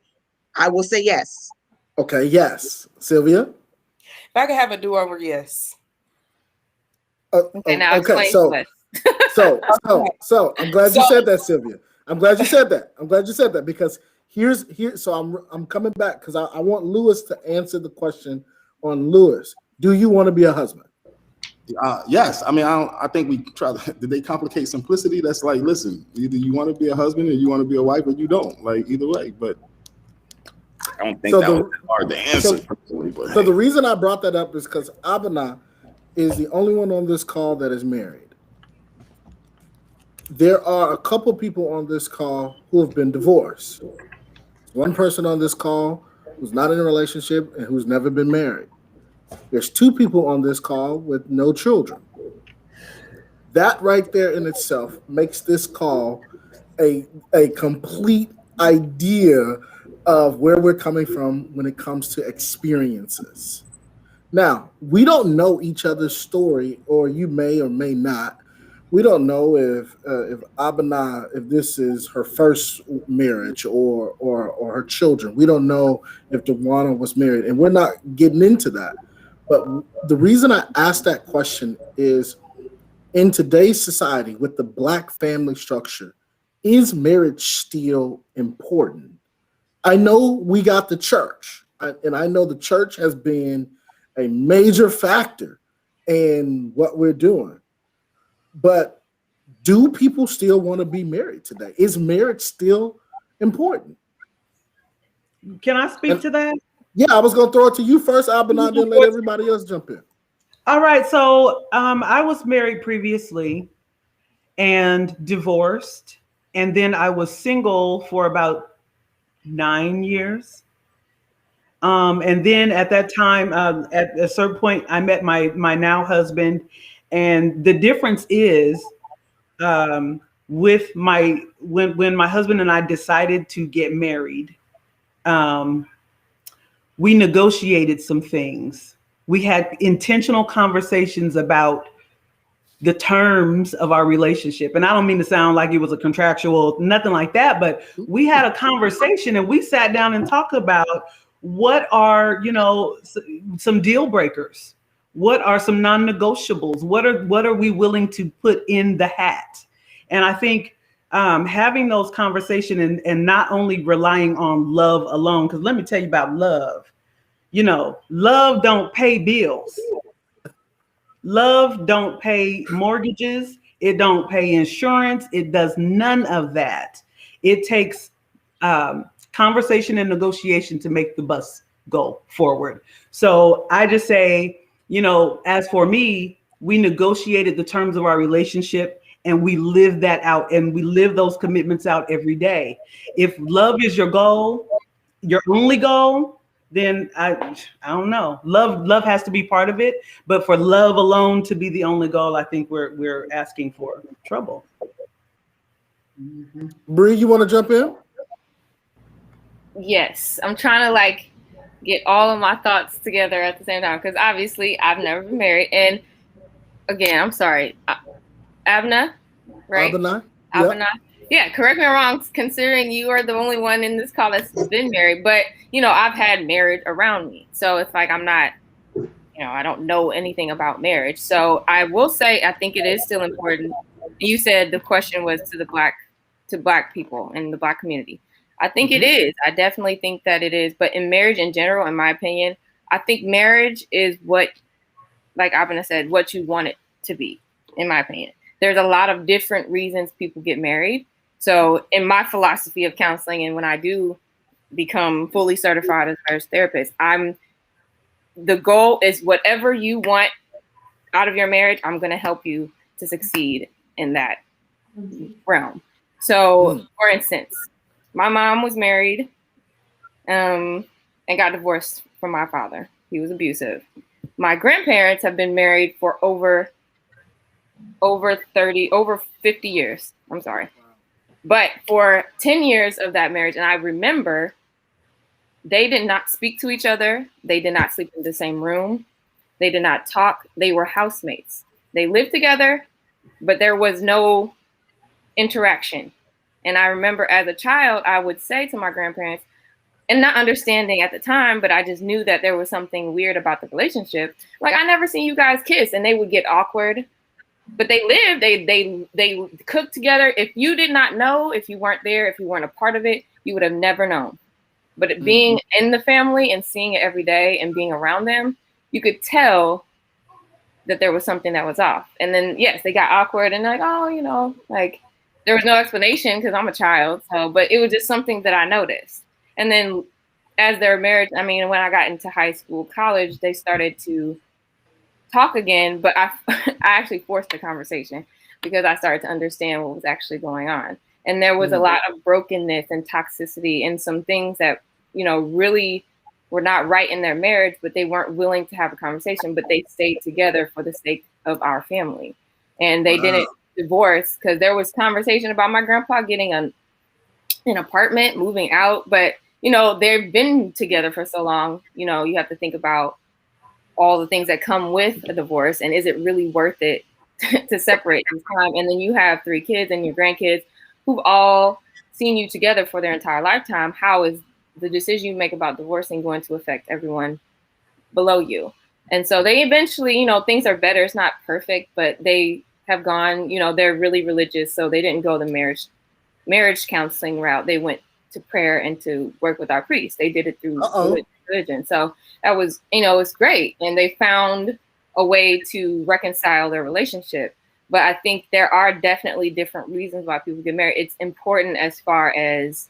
B: I will say yes.
A: Okay, yes. Sylvia?
C: If I could have a do-over, yes.
F: Okay, now
A: Okay,
F: explain to us.
A: so I'm glad you
C: So-
A: said that, Sylvia. I'm glad you said that. I'm glad you said that because so I'm coming back because I want Lewis to answer the question on Lewis. Do you want to be a husband?
E: Yes, I mean, I think we try to. Did they complicate simplicity? That's like, listen, either you want to be a husband or you want to be a wife, or you don't. Like either way, but I don't think
A: So
E: that was hard to answer.
A: so-
E: personally, but
A: So
E: hey.
A: the reason I brought that up is because Abana is the only one on this call that is married. There are a couple people on this call who have been divorced. One person on this call who's not in a relationship and who's never been married. There's two people on this call with no children. That right there in itself makes this call a complete idea of where we're coming from when it comes to experiences. Now, we don't know each other's story, or you may or may not. We don't know if Abana, if this is her first marriage or her children. We don't know if Dewana was married, and we're not getting into that. But the reason I asked that question is in today's society with the Black family structure, is marriage still important? I know we got the church, and I know the church has been a major factor in what we're doing. But do people still want to be married today? Is marriage still important?
D: Can I speak to that?
A: Yeah, I was going to throw it to you first, Abana, then let everybody else jump in.
D: All right. So I was married previously and divorced. And then I was single for about 9 years. And then at that time, at a certain point, I met my now husband. And the difference is with when my husband and I decided to get married, we negotiated some things. We had intentional conversations about the terms of our relationship. And I don't mean to sound like it was a contractual, nothing like that, but we had a conversation and we sat down and talked about what are, some deal breakers. What are some non-negotiables? What are we willing to put in the hat? And I think having those conversations and not only relying on love alone, because let me tell you about love. Love don't pay bills. Love don't pay mortgages. It don't pay insurance. It does none of that. It takes conversation and negotiation to make the bus go forward. So I just say, as for me, we negotiated the terms of our relationship and we live that out and we live those commitments out every day. If love is your goal, your only goal, then I don't know. Love has to be part of it, but for love alone to be the only goal, I think we're asking for trouble.
A: Bree, you want to jump in?
F: Yes, I'm trying to get all of my thoughts together at the same time because obviously I've never been married. And again, I'm sorry, Abna, right?
A: Abana?
F: Abna. Yeah, correct me if I'm wrong, considering you are the only one in this call that's been married. But, I've had marriage around me. So it's like I'm not, I don't know anything about marriage. So I will say I think it is still important. You said the question was to Black people in the Black community. I think it is. I definitely think that it is. But in marriage in general, in my opinion, I think marriage is what, like Abena said, what you want it to be, in my opinion. There's a lot of different reasons people get married. So in my philosophy of counseling, and when I do become fully certified as a marriage therapist, the goal is whatever you want out of your marriage, I'm going to help you to succeed in that realm. So for instance, my mom was married and got divorced from my father. He was abusive. My grandparents have been married for over 50 years. I'm sorry. But for 10 years of that marriage, and I remember they did not speak to each other. They did not sleep in the same room. They did not talk. They were housemates. They lived together, but there was no interaction. And I remember as a child, I would say to my grandparents, and not understanding at the time, but I just knew that there was something weird about the relationship. Like, I never seen you guys kiss, and they would get awkward. But they lived, they cooked together. If you did not know, if you weren't there, if you weren't a part of it, you would have never known. But being in the family and seeing it every day and being around them, you could tell that there was something that was off. And then, yes, they got awkward and like, oh, you know, like there was no explanation because I'm a child. So, but it was just something that I noticed. And then as their marriage, I mean, when I got into high school, college, they started to talk again, but I actually forced the conversation because I started to understand what was actually going on. And there was a lot of brokenness and toxicity and some things that, you know, really were not right in their marriage, but they weren't willing to have a conversation, but they stayed together for the sake of our family. And they didn't divorce because there was conversation about my grandpa getting an apartment, moving out, but, you know, they've been together for so long, you know, you have to think about all the things that come with a divorce and is it really worth it to separate in time? And then you have 3 kids and your grandkids who've all seen you together for their entire lifetime. How is the decision you make about divorcing going to affect everyone below you? And so they eventually, you know, things are better. It's not perfect, but they have gone, you know, they're really religious. So they didn't go the marriage counseling route. They went to prayer and to work with our priest. They did it through religion. So that was, you know, it's great. And they found a way to reconcile their relationship. But I think there are definitely different reasons why people get married. It's important as far as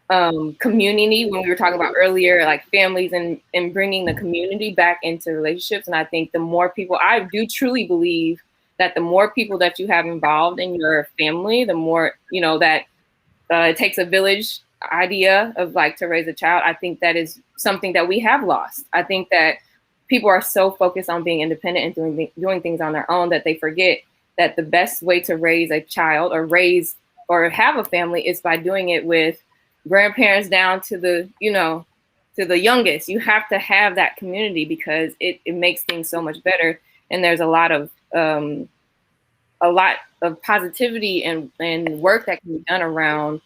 F: community, when we were talking about earlier, like families and bringing the community back into relationships. And I think the more people, I do truly believe that the more people that you have involved in your family, the more, you know, that it takes a village idea of like to raise a child. I think that is something that we have lost. I think that people are so focused on being independent and doing things on their own that they forget that the best way to raise a child or have a family is by doing it with grandparents down to the, you know, to the youngest. You have to have that community because it makes things so much better. And there's a lot of positivity and work that can be done around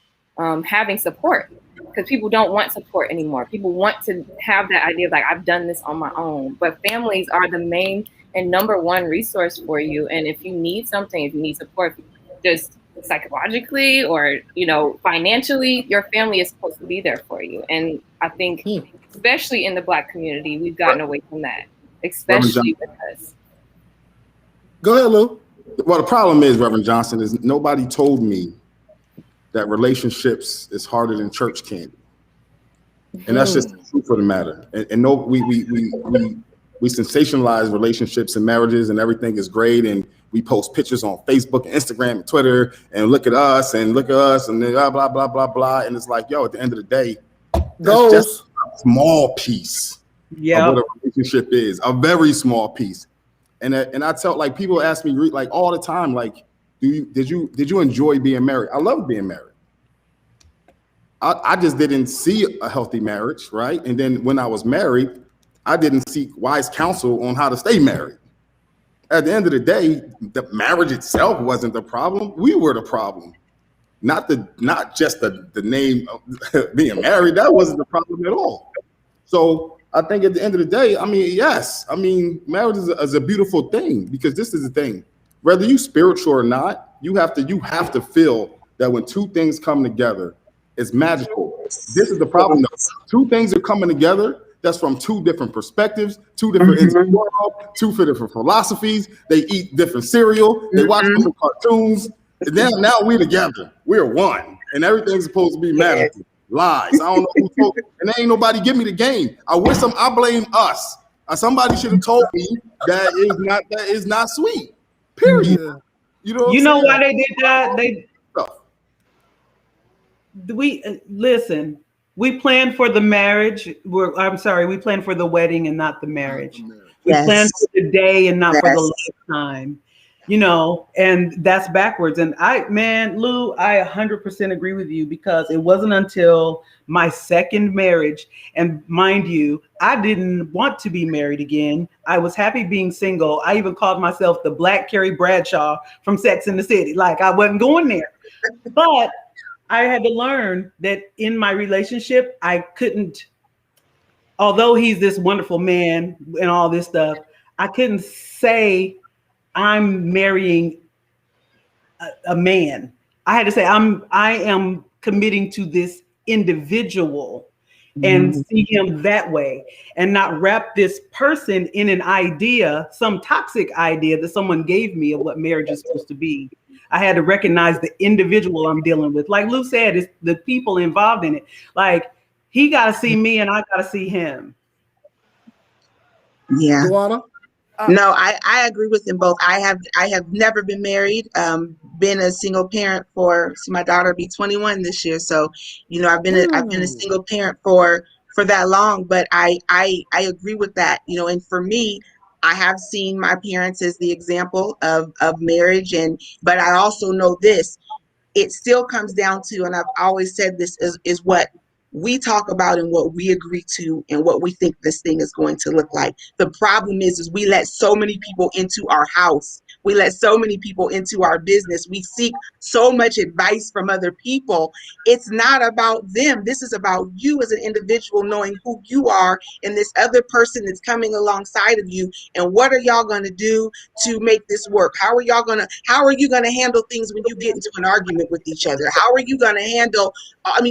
F: having support, because people don't want support anymore. People want to have that idea of like, I've done this on my own. But families are the main and number one resource for you. And if you need something, if you need support, just psychologically or, you know, financially, your family is supposed to be there for you. And I think, especially in the Black community, we've gotten away from that, especially with us.
A: Go ahead, Lou.
E: Well, the problem is, Reverend Johnson, is nobody told me that relationships is harder than church candy. And that's just the truth of the matter. And no, we sensationalize relationships and marriages and everything is great. And we post pictures on Facebook and Instagram and Twitter and look at us and then blah, blah, blah, blah, blah. And it's like, yo, at the end of the day, that's just a small piece of what a relationship is, a very small piece. And I tell, like, people ask me like all the time, like, did you enjoy being married? I love being married. I just didn't see a healthy marriage, right? And then when I was married, I didn't seek wise counsel on how to stay married. At the end of the day, the marriage itself wasn't the problem. We were the problem, not just the name of being married. That wasn't the problem at all. So I think at the end of the day, I mean, yes, I mean, marriage is a beautiful thing, because this is the thing. Whether you spiritual or not, you have to feel that when two things come together, it's magical. This is the problem, though. Two things are coming together that's from two different perspectives, two different two different philosophies. They eat different cereal. They watch different cartoons. And then now we're together. We're one. And everything's supposed to be magical. Lies. I don't know who told me. And there ain't nobody give me the game. I blame us. Somebody should have told me that is not sweet. Period. You know
D: why they did that? We planned for the marriage. We planned for the wedding and not the marriage. We planned for the day and not for the lifetime. and that's backwards. And Lou, I 100% agree with you, because it wasn't until my second marriage, and mind you, I didn't want to be married again. I was happy being single. I even called myself the Black Carrie Bradshaw from Sex and the City. Like, I wasn't going there. But I had to learn that in my relationship, I couldn't, although he's this wonderful man and all this stuff, I couldn't say I'm marrying a man. I had to say I am committing to this individual and see him that way, and not wrap this person in an idea, some toxic idea that someone gave me of what marriage is supposed to be. I had to recognize the individual I'm dealing with. Like Lou said, it's the people involved in it. Like, he got to see me and I got to see him.
B: Yeah.
A: Luana?
B: No, I agree with them both. I have never been married. Been a single parent for, so my daughter will be 21 this year. So, I've been a single parent for that long. But I agree with that. And for me, I have seen my parents as the example of marriage, but I also know this. It still comes down to, and I've always said this, is what we talk about and what we agree to and what we think this thing is going to look like. The problem is we let so many people into our house. We let so many people into our business. We seek so much advice from other people. It's not about them. This is about you as an individual, knowing who you are and this other person that's coming alongside of you. And what are y'all going to do to make this work? How are you going to handle things when you get into an argument with each other? How are you going to handle,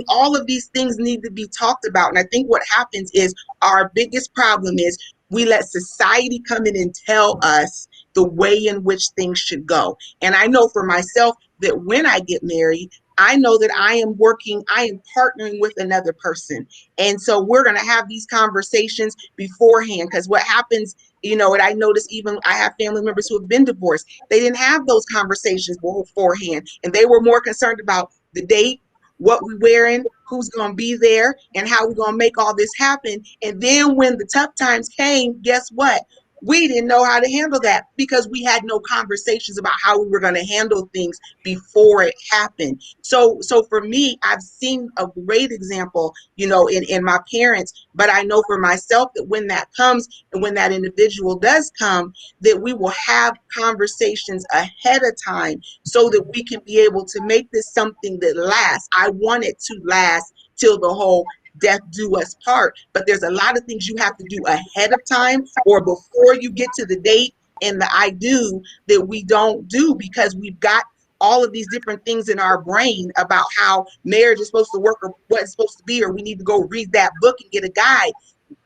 B: all of these things need to be talked about. And I think what happens is our biggest problem is we let society come in and tell us the way in which things should go. And I know for myself that when I get married, I know that I am partnering with another person. And so we're going to have these conversations beforehand, because what happens, and I notice even I have family members who have been divorced. They didn't have those conversations beforehand, and they were more concerned about the date, what we're wearing, who's going to be there, and how we're going to make all this happen. And then when the tough times came, guess what? We didn't know how to handle that because we had no conversations about how we were going to handle things before it happened. So for me, I've seen a great example, in my parents, but I know for myself that when that comes and when that individual does come, that we will have conversations ahead of time so that we can be able to make this something that lasts. I want it to last till the whole death do us part, but there's a lot of things you have to do ahead of time or before you get to the date and the I do that we don't do, because we've got all of these different things in our brain about how marriage is supposed to work or what it's supposed to be, or we need to go read that book and get a guide.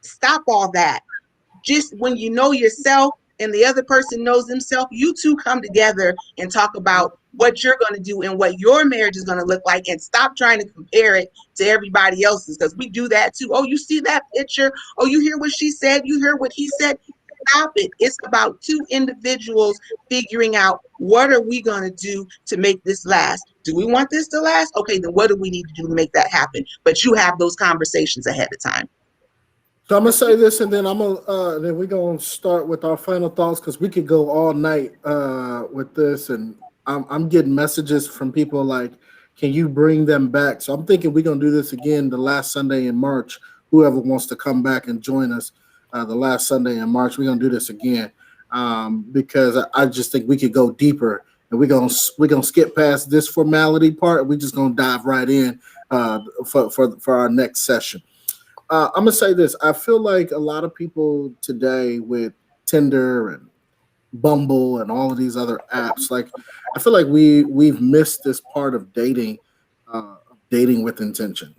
B: Stop all that. Just when you know yourself and the other person knows themselves, you two come together and talk about what you're going to do and what your marriage is going to look like, and stop trying to compare it to everybody else's, because we do that too. Oh, you see that picture? Oh, you hear what she said? You hear what he said? Stop it. It's about two individuals figuring out, what are we going to do to make this last? Do we want this to last? Okay, then what do we need to do to make that happen? But you have those conversations ahead of time.
A: So I'm gonna say this, and then then we're gonna start with our final thoughts, because we could go all night with this, and I'm getting messages from people like, can you bring them back? So I'm thinking we're gonna do this again the last Sunday in March. Whoever wants to come back and join us the last Sunday in March, we're gonna do this again, because I just think we could go deeper, and we're gonna skip past this formality part. We're just gonna dive right in for our next session. I'm gonna say this. I feel like a lot of people today with Tinder and Bumble and all of these other apps, like, I feel like we've missed this part of dating with intention,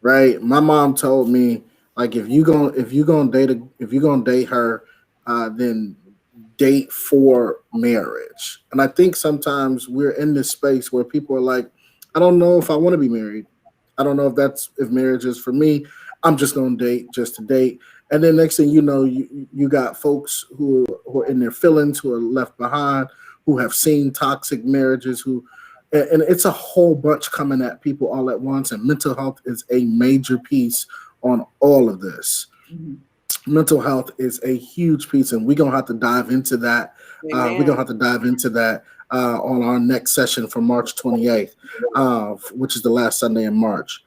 A: right? My mom told me, like, if you gonna date her, then date for marriage. And I think sometimes we're in this space where people are like, I don't know if I want to be married. I don't know if marriage is for me. I'm just gonna date just to date. And then next thing you know, you got folks who are in their feelings, who are left behind, who have seen toxic marriages, and it's a whole bunch coming at people all at once. And mental health is a major piece on all of this. mental health is a huge piece, and we're gonna have to dive into that. We're gonna have to dive into that on our next session for March 28th, which is the last Sunday in March.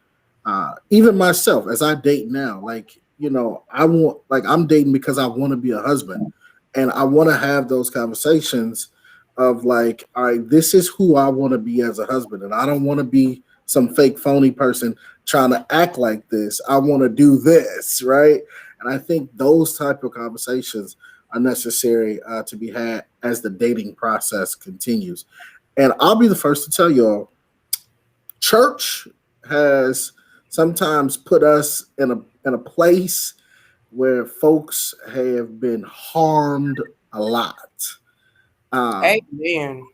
A: Even myself, as I date now, like, you know, I'm dating because I want to be a husband, and I want to have those conversations of like, all right, this is who I want to be as a husband, and I don't want to be some fake phony person trying to act like this. I want to do this, right? And I think those type of conversations are necessary to be had as the dating process continues. And I'll be the first to tell y'all, church has sometimes put us in a place where folks have been harmed a lot.
C: Amen.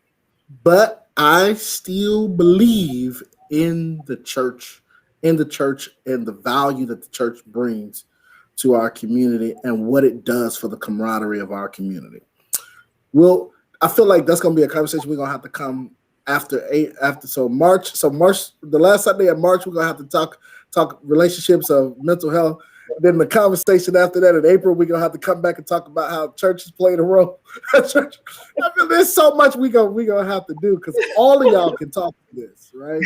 A: But I still believe in the church, and the value that the church brings to our community and what it does for the camaraderie of our community. Well, I feel like that's going to be a conversation we're going to have to come after March. So March, the last Sunday of March, we're going to have to talk relationships of mental health. Then the conversation after that in April, we're gonna have to come back and talk about how churches played a role. I mean, there's so much we gonna have to do because all of y'all can talk to this, right?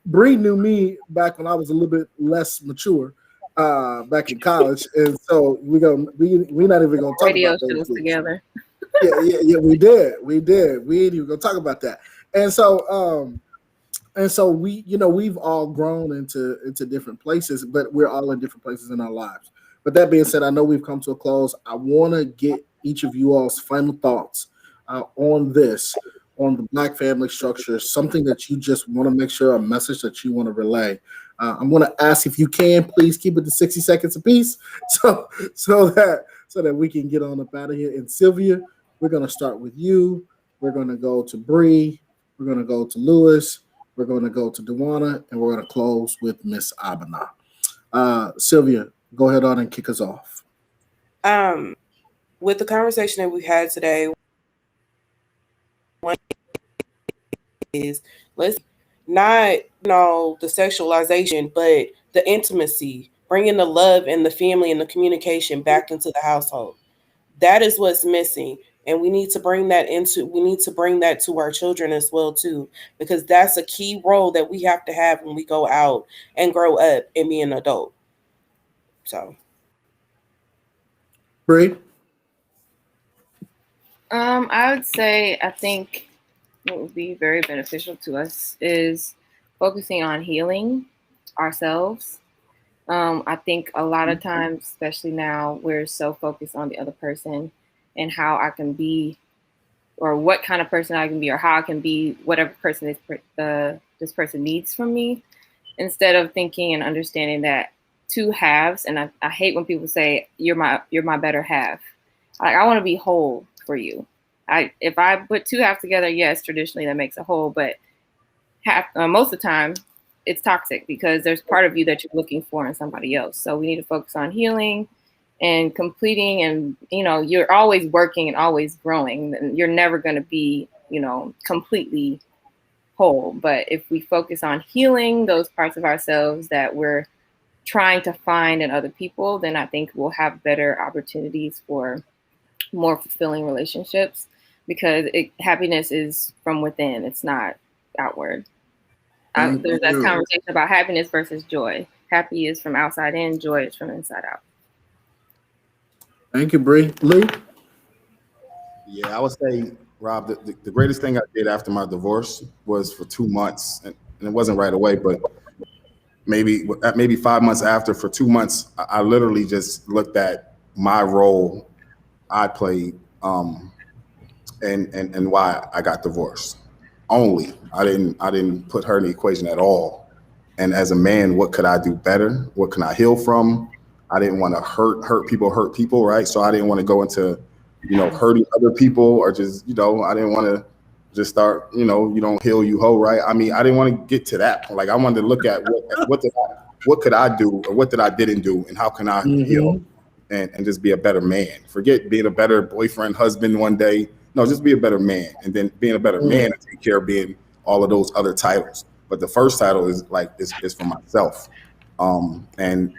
A: Bree knew me back when I was a little bit less mature, back in college, and so we're not even gonna talk
F: Radio
A: about those
F: shows
A: things.
F: together.
A: Yeah, we did. We ain't even gonna talk about that. And so we've all grown into different places, but we're all in different places in our lives. But that being said, I know we've come to a close. I want to get each of you all's final thoughts on the Black family structure, something that you just want to make sure, a message that you want to relay. I'm going to ask if you can, please keep it to 60 seconds apiece, so that we can get on up out of here. And Sylvia, we're going to start with you. We're going to go to Bree. We're going to go to Lewis. We're going to go to Dewana, and we're going to close with Miss Abana. Sylvia, go ahead on and kick us off.
C: With the conversation that we had today, one is let's not the sexualization, but the intimacy, bringing the love and the family and the communication back into the household. That is what's missing. And we need to bring that to our children as well, too, because that's a key role that we have to have when we go out and grow up and be an adult. So,
A: Bree?
F: I would say I think what would be very beneficial to us is focusing on healing ourselves. I think a lot of times, especially now, we're so focused on the other person and how I can be, or what kind of person I can be, or how I can be whatever person this person needs from me, instead of thinking and understanding that two halves. And I hate when people say you're my better half. Like, I want to be whole for you. If I put two halves together, yes, traditionally that makes a whole, but most of the time it's toxic because there's part of you that you're looking for in somebody else. So we need to focus on healing and completing, and you're always working and always growing, and you're never going to be completely whole. But if we focus on healing those parts of ourselves that we're trying to find in other people, then I think we'll have better opportunities for more fulfilling relationships, because happiness is from within, it's not outward. There's that conversation about happiness versus joy. Happy is from outside in, joy is from inside out.
A: Thank you, Bree. Lee?
E: Yeah, I would say, Rob, the greatest thing I did after my divorce was for 2 months, and it wasn't right away, but maybe 5 months after, for 2 months, I literally just looked at my role I played and why I got divorced. Only I didn't put her in the equation at all. And as a man, what could I do better? What can I heal from? I didn't want to hurt people, right? So I didn't want to go into, hurting other people, or just, I didn't want to just start, you don't heal, you hoe, right? I mean, I didn't want to get to that point. Like, I wanted to look at what could I do, or what did I didn't do, and how can I heal and just be a better man. Forget being a better boyfriend, husband one day. No, just be a better man, and then being a better man and take care of being all of those other titles. But the first title is for myself. And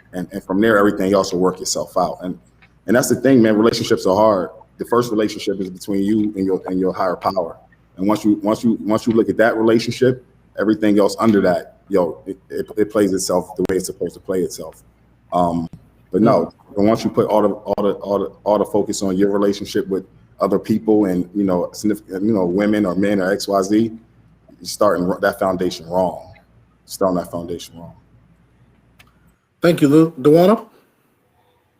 E: from there, everything else will work itself out. And that's the thing, man. Relationships are hard. The first relationship is between you and your higher power. And once you look at that relationship, everything else under that, it plays itself the way it's supposed to play itself. But no, once you put all the focus on your relationship with other people and significant, women or men or XYZ, you're starting that foundation wrong.
A: Thank you, Lou. Dewana?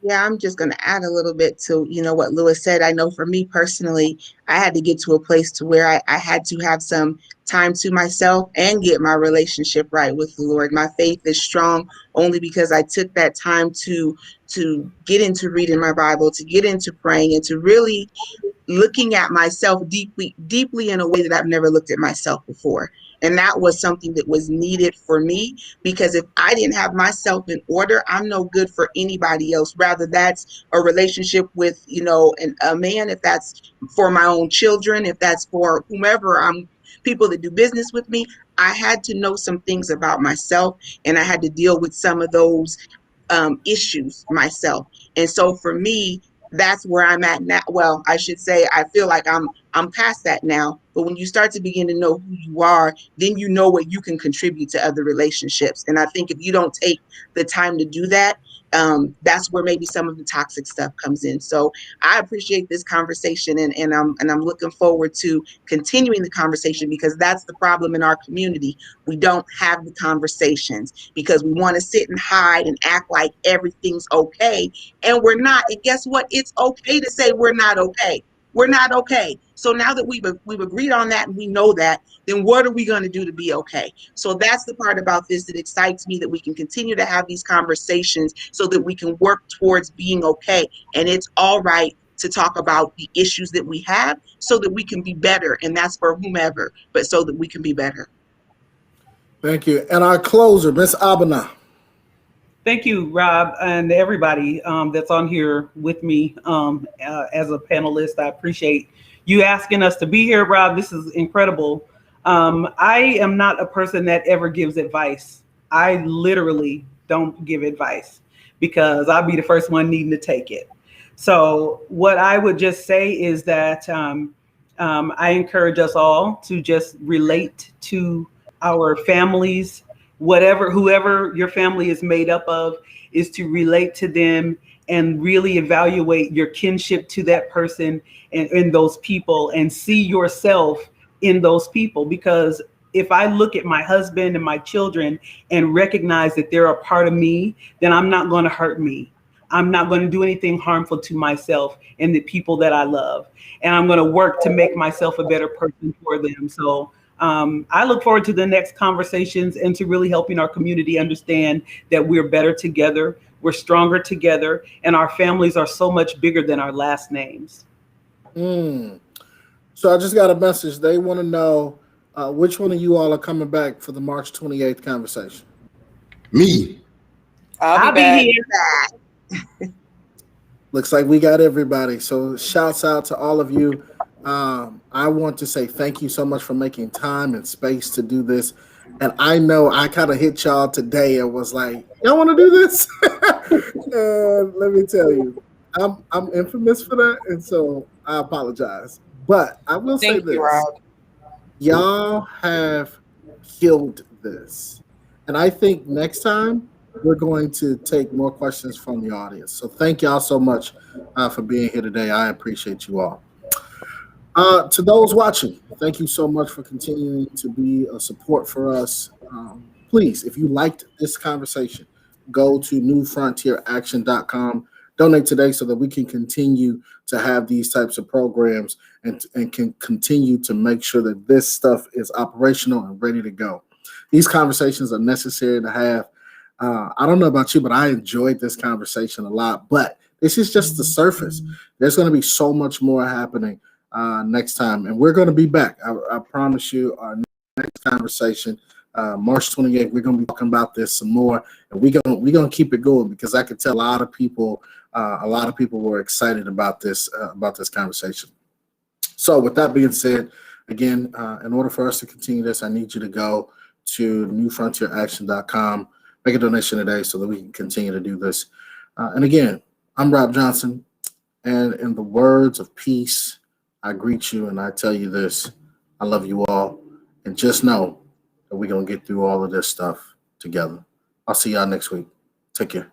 B: Yeah, I'm just going to add a little bit to, what Lewis said. I know for me personally, I had to get to a place to where I had to have some time to myself and get my relationship right with the Lord. My faith is strong only because I took that time to get into reading my Bible, to get into praying, and to really looking at myself deeply in a way that I've never looked at myself before. And that was something that was needed for me, because if I didn't have myself in order, I'm no good for anybody else. Rather, that's a relationship with, a man, if that's for my own children, if that's for whomever people that do business with me. I had to know some things about myself, and I had to deal with some of those issues myself. And so for me, that's where I'm at now. Well, I should say, I feel like I'm past that now. But when you start to begin to know who you are, then you know what you can contribute to other relationships. And I think if you don't take the time to do that, that's where maybe some of the toxic stuff comes in. So I appreciate this conversation, and I'm looking forward to continuing the conversation, because that's the problem in our community. We don't have the conversations because we want to sit and hide and act like everything's okay, and we're not. And guess what? It's okay to say we're not okay. We're not okay. So now that we've agreed on that and we know that, then what are we going to do to be okay? So that's the part about this that excites me, that we can continue to have these conversations so that we can work towards being okay. And it's all right to talk about the issues that we have so that we can be better. And that's for whomever, but so that we can be better.
A: Thank you. And our closer, Miss Abana.
D: Thank you, Rob, and everybody that's on here with me as a panelist. I appreciate you asking us to be here, Rob. This is incredible. I am not a person that ever gives advice. I literally don't give advice because I'll be the first one needing to take it. So what I would just say is that I encourage us all to just relate to our families. Whoever your family is made up of, is to relate to them and really evaluate your kinship to that person and in those people, and see yourself in those people. Because if I look at my husband and my children and recognize that they're a part of me, then I'm not going to hurt me. I'm not going to do anything harmful to myself and the people that I love. And I'm going to work to make myself a better person for them. So I look forward to the next conversations and to really helping our community understand that we're better together, we're stronger together, and our families are so much bigger than our last names.
A: So I just got a message. They want to know which one of you all are coming back for the March 28th conversation.
E: Me.
C: I'll be
D: here.
A: Looks like we got everybody. So shouts out to all of you. I want to say thank you so much for making time and space to do this. And I know I kind of hit y'all today and was like, y'all want to do this? And let me tell you, I'm infamous for that. And so I apologize. But I will say this. Y'all have killed this. And I think next time we're going to take more questions from the audience. So thank y'all so much for being here today. I appreciate you all. To those watching, thank you so much for continuing to be a support for us. Please, if you liked this conversation, go to newfrontieraction.com. Donate today so that we can continue to have these types of programs and can continue to make sure that this stuff is operational and ready to go. These conversations are necessary to have. I don't know about you, but I enjoyed this conversation a lot. But this is just the surface. There's going to be so much more happening next time. And we're going to be back. I promise you, our next conversation, March 28th, we're going to be talking about this some more. And we're going to keep it going because I could tell a lot of people were excited about this conversation. So with that being said, again, in order for us to continue this, I need you to go to newfrontieraction.com. Make a donation today so that we can continue to do this. And again, I'm Rob Johnson. And in the words of peace, I greet you and I tell you this. I love you all. And just know that we're going to get through all of this stuff together. I'll see y'all next week. Take care.